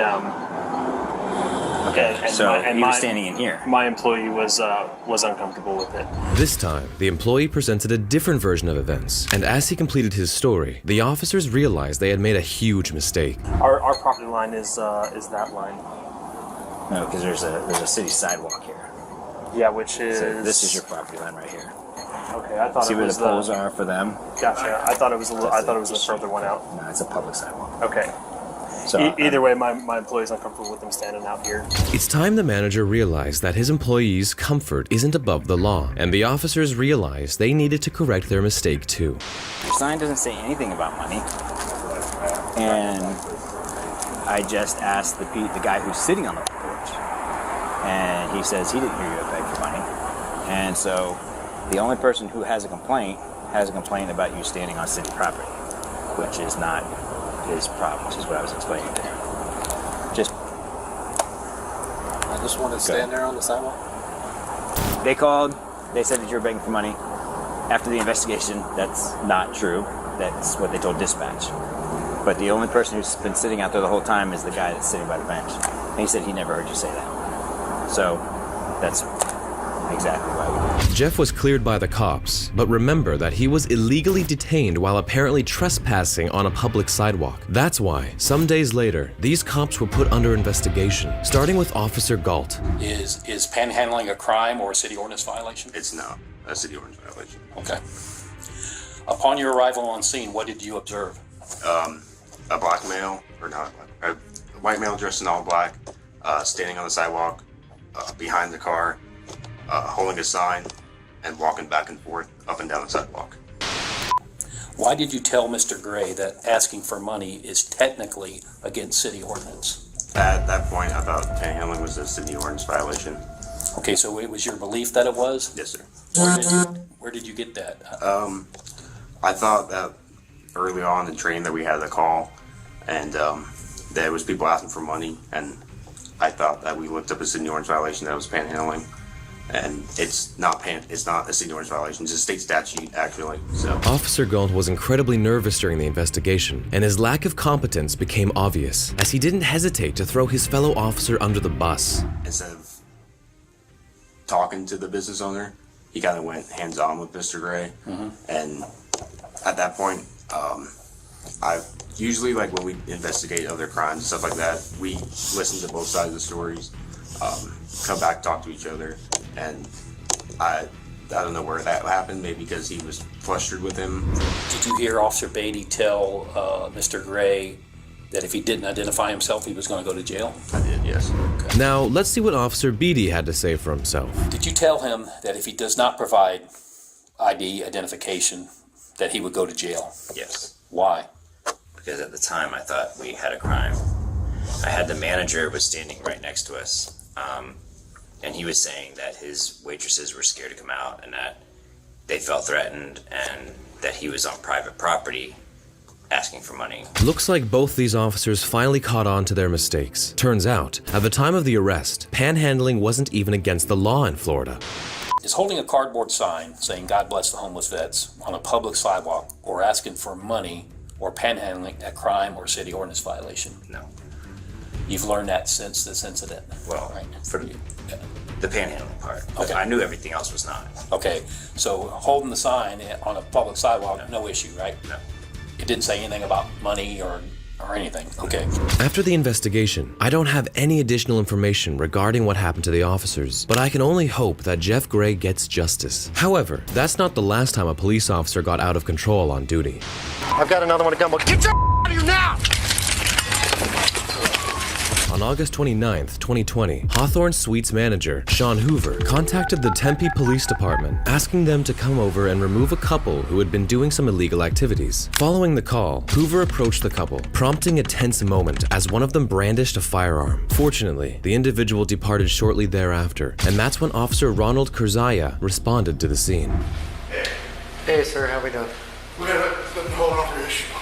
he was standing in here. My employee was uncomfortable with it. This time, the employee presented a different version of events, and as he completed his story, the officers realized they had made a huge mistake. Our property line is that line. No, because there's a city sidewalk here. Yeah, which is... So this is your property line right here. Okay, I thought See it where was the poles are for them? Gotcha. I thought it was the further one out. No, it's a public sidewalk. Okay. So either way, my employee's uncomfortable with them standing out here. It's time the manager realized that his employees' comfort isn't above the law, and the officers realized they needed to correct their mistake too. Your sign doesn't say anything about money, and I just asked the guy who's sitting on the porch, and he says he didn't hear you beg for money, and so the only person who has a complaint about you standing on city property, which is not his problem, which is what I was explaining to him. I just want to stand there on the sidewalk. They called, they said that you were begging for money. After the investigation, that's not true. That's what they told dispatch. But the only person who's been sitting out there the whole time is the guy that's sitting by the bench. And he said he never heard you say that. So, that's exactly why we did it. Jeff was cleared by the cops, but remember that he was illegally detained while apparently trespassing on a public sidewalk. That's why, some days later, these cops were put under investigation, starting with Officer Galt. Is panhandling a crime or a city ordinance violation? It's not a city ordinance violation. Okay. Upon your arrival on scene, what did you observe? A black male, or not a white male dressed in all black, standing on the sidewalk, behind the car, holding a sign and walking back and forth up and down the sidewalk. Why did you tell Mr. Gray that asking for money is technically against city ordinance? At that point, I thought panhandling was a city ordinance violation. Okay, so it was your belief that it was? Yes, sir. Where did you get that? I thought that early on in training that we had a call, and there was people asking for money, and I thought that we looked up a city ordinance violation that was panhandling. And it's not a city ordinance violation. It's a state statute, actually. So Officer Galt was incredibly nervous during the investigation, and his lack of competence became obvious, as he didn't hesitate to throw his fellow officer under the bus. Instead of talking to the business owner, he kind of went hands-on with Mr. Gray. And at that point, I usually, like when we investigate other crimes and stuff like that, we listen to both sides of the stories, come back, talk to each other. And I don't know where that happened, maybe because he was flustered with him. Did you hear Officer Beatty tell Mr. Gray that if he didn't identify himself, he was going to go to jail? I did, yes. Okay. Now, let's see what Officer Beatty had to say for himself. Did you tell him that if he does not provide identification, that he would go to jail? Yes. Why? Because at the time, I thought we had a crime. I had the manager was standing right next to us. And he was saying that his waitresses were scared to come out and that they felt threatened and that he was on private property asking for money. Looks like both these officers finally caught on to their mistakes. Turns out, at the time of the arrest, panhandling wasn't even against the law in Florida. Is holding a cardboard sign saying God bless the homeless vets on a public sidewalk or asking for money or panhandling a crime or city ordinance violation? No. You've learned that since this incident? Well, right. For the panhandling part. Okay. I knew everything else was not. Okay, so holding the sign on a public sidewalk, no issue, right? No. It didn't say anything about money or or anything. Okay. After the investigation, I don't have any additional information regarding what happened to the officers, but I can only hope that Jeff Gray gets justice. However, that's not the last time a police officer got out of control on duty. I've got another one at Gumball. Get your out of here now! On August 29th, 2020, Hawthorne Suites manager Sean Hoover contacted the Tempe Police Department, asking them to come over and remove a couple who had been doing some illegal activities. Following the call, Hoover approached the couple, prompting a tense moment as one of them brandished a firearm. Fortunately, the individual departed shortly thereafter, and that's when Officer Ronald Kurzaya responded to the scene. Hey, sir, how we doing? We had a whole other issue.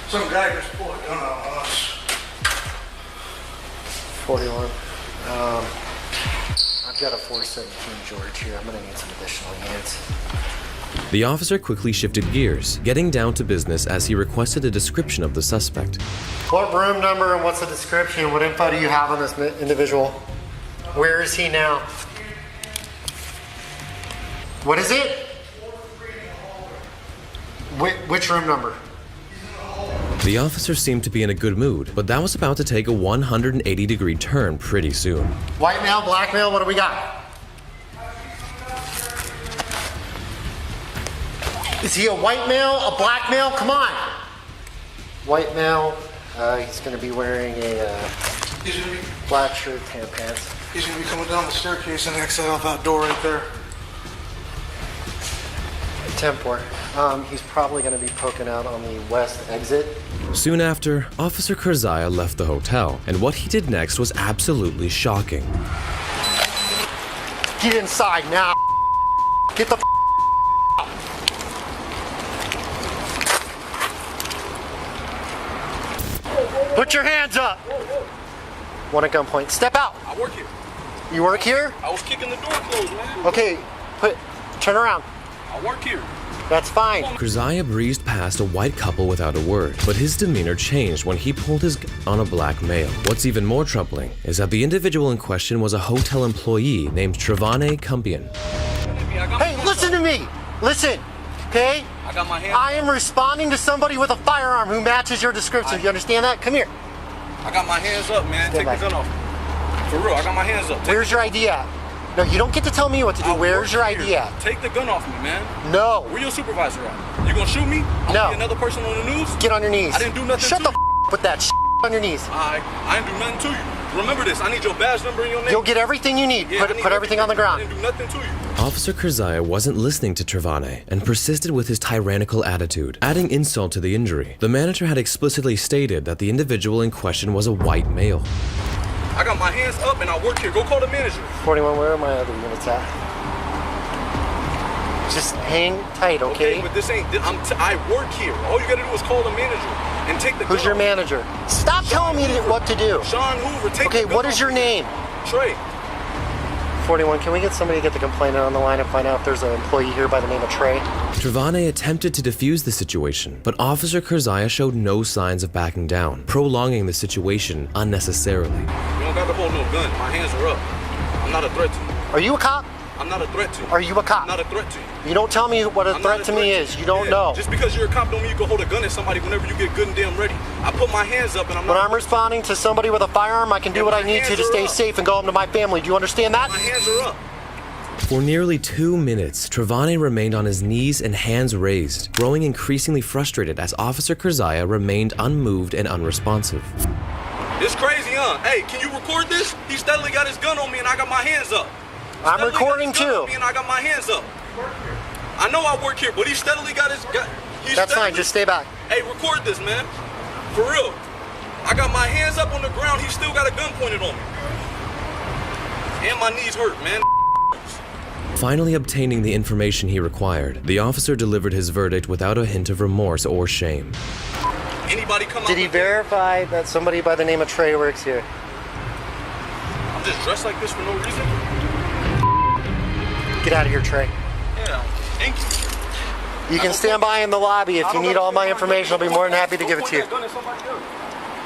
Some guy just pulled a gun out on us. 41. I've got a 417 George here. I'm gonna need some additional hands. The officer quickly shifted gears, getting down to business as he requested a description of the suspect. What room number and what's the description? What info do you have on this individual? Where is he now? What is it? Which room number? The officer seemed to be in a good mood, but that was about to take a 180-degree turn pretty soon. White male, black male, what do we got? Is he a white male, a black male? Come on. White male, he's gonna be wearing a black shirt, tan pants. He's gonna be coming down the staircase and exit out that door right there. 10-4. He's probably going to be poking out on the west exit. Soon after, Officer Kurzaya left the hotel, and what he did next was absolutely shocking. Get inside now. Get the out. Put your hands up. One at gunpoint. Step out. I work here. You work here? I was kicking the door closed, man. Okay, turn around. I work here. That's fine. Kurzaya breezed past a white couple without a word, but his demeanor changed when he pulled his gun on a black male. What's even more troubling is that the individual in question was a hotel employee named Trevane Kumpian. Hey, listen to me. Listen, okay? I got my hand. I am responding to somebody with a firearm who matches your description. You understand that? Come here. I got my hands up, man. Take the gun off. For real, I got my hands up. Where's your ID at? No, you don't get to tell me what to do. Where's your ID at? Take the gun off me, man. No. Where your supervisor at? You gonna shoot me? No. Be another person on the news? Get on your knees. I didn't do nothing Shut to the you. with that on your knees. I didn't do nothing to you. Remember this. I need your badge number and your name. You'll get everything you need. Yeah, put everything on the ground. I didn't do nothing to you. Officer Kurzaya wasn't listening to Trevane and persisted with his tyrannical attitude, adding insult to the injury. The manager had explicitly stated that the individual in question was a white male. I got my hands up and I work here. Go call the manager. 41, where are my other units at? Just hang tight, okay? Okay, but this ain't, I work here. All you gotta do is call the manager and take the Who's your manager? Stop telling me what to do. Sean Hoover, take Okay, the gun what is off your me. name? Trey. 41, can we get somebody to get the complainant on the line and find out if there's an employee here by the name of Trey? Trevane attempted to defuse the situation, but Officer Kurzaya showed no signs of backing down, prolonging the situation unnecessarily. You don't got to hold no gun. My hands are up. I'm not a threat to you. Are you a cop? I'm not a threat to you. Are you a cop? I'm not a threat to you. You don't tell me what a threat to me is. You don't know. Just because you're a cop don't mean you can hold a gun at somebody whenever you get good and damn ready. I put my hands up and I'm not... When I'm responding to somebody with a firearm, I can do what I need to stay safe and go home to my family. Do you understand that? My hands are up. For nearly 2 minutes, Trevane remained on his knees and hands raised, growing increasingly frustrated as Officer Kurzaya remained unmoved and unresponsive. It's crazy, huh? Hey, can you record this? He steadily got his gun on me and I got my hands up. I'm recording too. And I got my hands up. I know I work here, but he steadily got his gun. That's fine, just stay back. Hey, record this, man. For real. I got my hands up on the ground, he still got a gun pointed on me. And my knees hurt, man. Finally obtaining the information he required, the officer delivered his verdict without a hint of remorse or shame. Anybody come Did he verify that somebody by the name of Trey works here? I'm just dressed like this for no reason? Get out of here, Trey. Yeah, thank you. You can stand by in the lobby if you need all my information. I'll be more than happy to give it to you.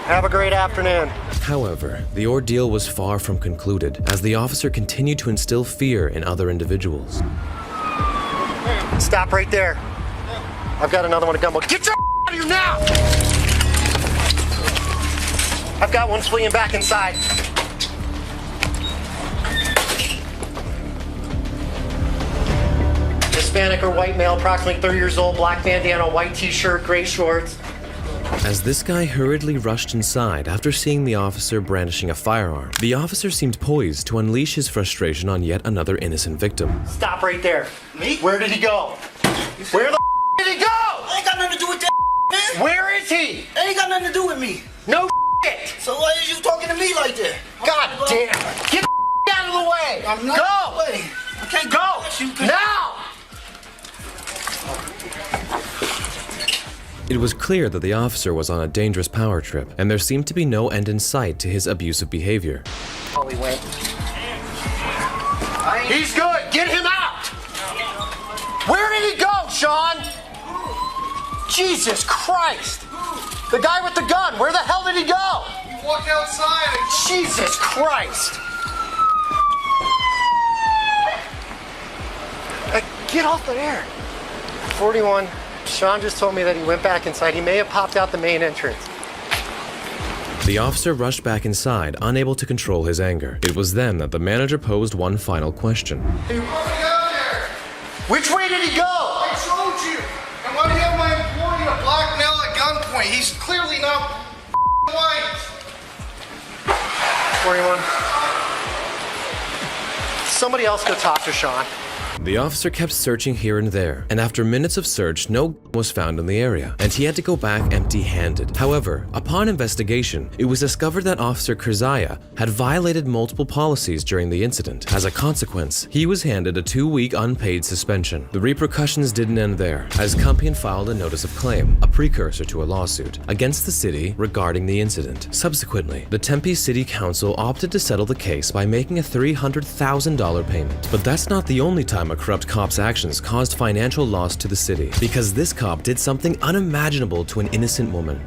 Have a great afternoon. However, the ordeal was far from concluded, as the officer continued to instill fear in other individuals. Stop right there. I've got another one at Gumball. Get your out of here now! I've got one fleeing back inside. Hispanic or white male, approximately 30 years old, black bandana, white t-shirt, gray shorts. As this guy hurriedly rushed inside after seeing the officer brandishing a firearm, the officer seemed poised to unleash his frustration on yet another innocent victim. Stop right there. Me? Where did he go? Where the did he go? I ain't got nothing to do with that, man. Where is he? It ain't got nothing to do with me. No shit. So why is you talking to me like that? God damn. Get the out of the way. I'm not go. in the way. I can't go. Now. It was clear that the officer was on a dangerous power trip, and there seemed to be no end in sight to his abusive behavior. Oh, he went. He's good. Get him out. Where did he go, Sean? Jesus Christ. The guy with the gun. Where the hell did he go? He walked outside. Jesus Christ. Get off there. 41. Sean just told me that he went back inside. He may have popped out the main entrance. The officer rushed back inside, unable to control his anger. It was then that the manager posed one final question. Hey, which way did he go? I told you. And why do you have my employee a black male at gunpoint? He's clearly not white. 41. Somebody else go talk to Sean. The officer kept searching here and there, and after minutes of search, no gun was found in the area, and he had to go back empty-handed. However, upon investigation, it was discovered that Officer Kerzaya had violated multiple policies during the incident. As a consequence, he was handed a 2-week unpaid suspension. The repercussions didn't end there, as Compiègne filed a notice of claim, a precursor to a lawsuit, against the city regarding the incident. Subsequently, the Tempe City Council opted to settle the case by making a $300,000 payment. But that's not the only time a corrupt cop's actions caused financial loss to the city, because this cop did something unimaginable to an innocent woman.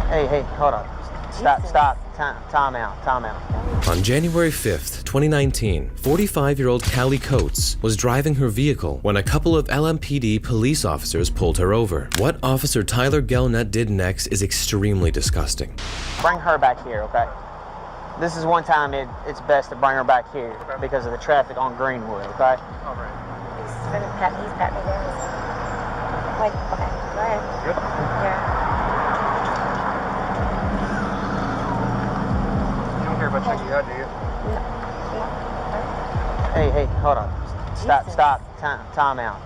Hey, hold on. Stop. Time out. On January 5th, 2019, 45-year-old Callie Coates was driving her vehicle when a couple of LMPD police officers pulled her over. What Officer Tyler Gelnett did next is extremely disgusting. Bring her back here, okay? This is one time it's best to bring her back here because of the traffic on Greenwood, okay? All right. He's pat me down. Wait, okay, go ahead. Good? Yeah. You don't care about checking you out, do you? Hey, hold on. Stop. Time out.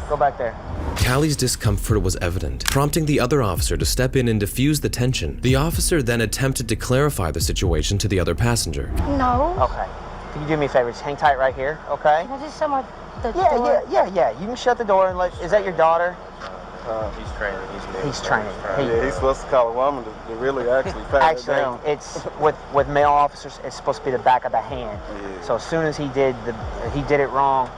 Go back there. Callie's discomfort was evident, prompting the other officer to step in and diffuse the tension. The officer then attempted to clarify the situation to the other passenger. No. Okay. Can you do me a favor? Just hang tight right here, okay? Can I just shut the door? Yeah. You can shut the door and is that your daughter? He's training. He's training. Yeah, he's supposed to call a woman to really actually pat it down. It's with male officers, it's supposed to be the back of the hand. Yeah. So as soon as he did it wrong,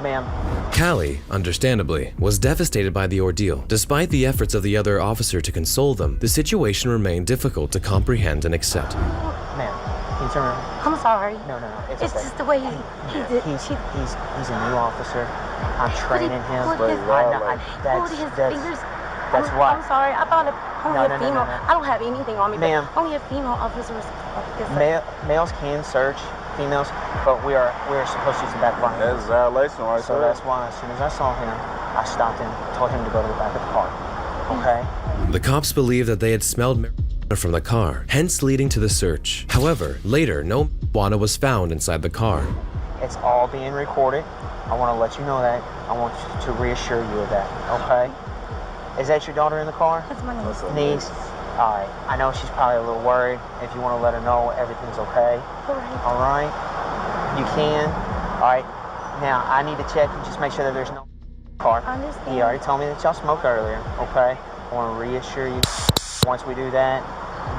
ma'am. Callie, understandably, was devastated by the ordeal. Despite the efforts of the other officer to console them, the situation remained difficult to comprehend and accept. Ma'am, can you turn around? I'm sorry. No, It's okay. just the way he did. He's a new officer. I'm training him. Hold his fingers. That's why. I'm sorry. I thought only a female. No. I don't have anything on me, Ma'am. but only a female officer. Males can search females, but we are supposed to use the back of our hands. That's a violation right So there. that's why as soon as I saw him, I stopped him, told him to go to the back of the car. Okay? The cops believed that they had smelled marijuana from the car, hence leading to the search. However, later, no marijuana was found inside the car. It's all being recorded. I want to let you know that. I want to reassure you of that. Okay? Is that your daughter in the car? That's my niece. All right. I know she's probably a little worried. If you want to let her know everything's okay. All right. You can. All right. Now, I need to check and just make sure that there's no car. I understand. He already told me that y'all smoked earlier. Okay? I want to reassure you. Once we do that,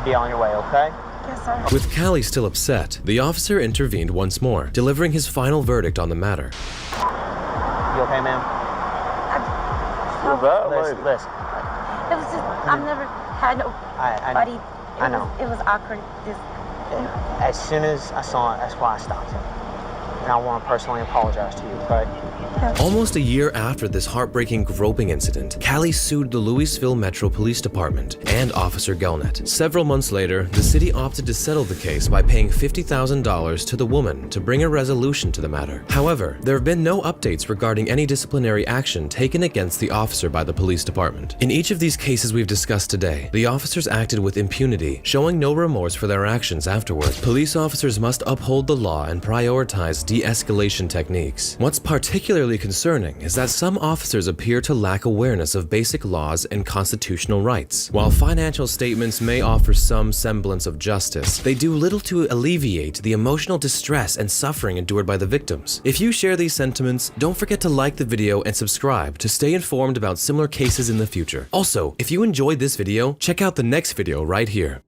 be on your way, okay? Yes, sir. With Callie still upset, the officer intervened once more, delivering his final verdict on the matter. You okay, ma'am? Listen. It was just, I've never had nobody. I know. It was awkward. As soon as I saw it, that's why I stopped him. and I want to personally apologize to you, but Almost a year after this heartbreaking groping incident, Callie sued the Louisville Metro Police Department and Officer Gelnet. Several months later, the city opted to settle the case by paying $50,000 to the woman to bring a resolution to the matter. However, there have been no updates regarding any disciplinary action taken against the officer by the police department. In each of these cases we've discussed today, the officers acted with impunity, showing no remorse for their actions afterward. Police officers must uphold the law and prioritize de-escalation techniques. What's particularly concerning is that some officers appear to lack awareness of basic laws and constitutional rights. While financial statements may offer some semblance of justice, they do little to alleviate the emotional distress and suffering endured by the victims. If you share these sentiments, don't forget to like the video and subscribe to stay informed about similar cases in the future. Also, if you enjoyed this video, check out the next video right here.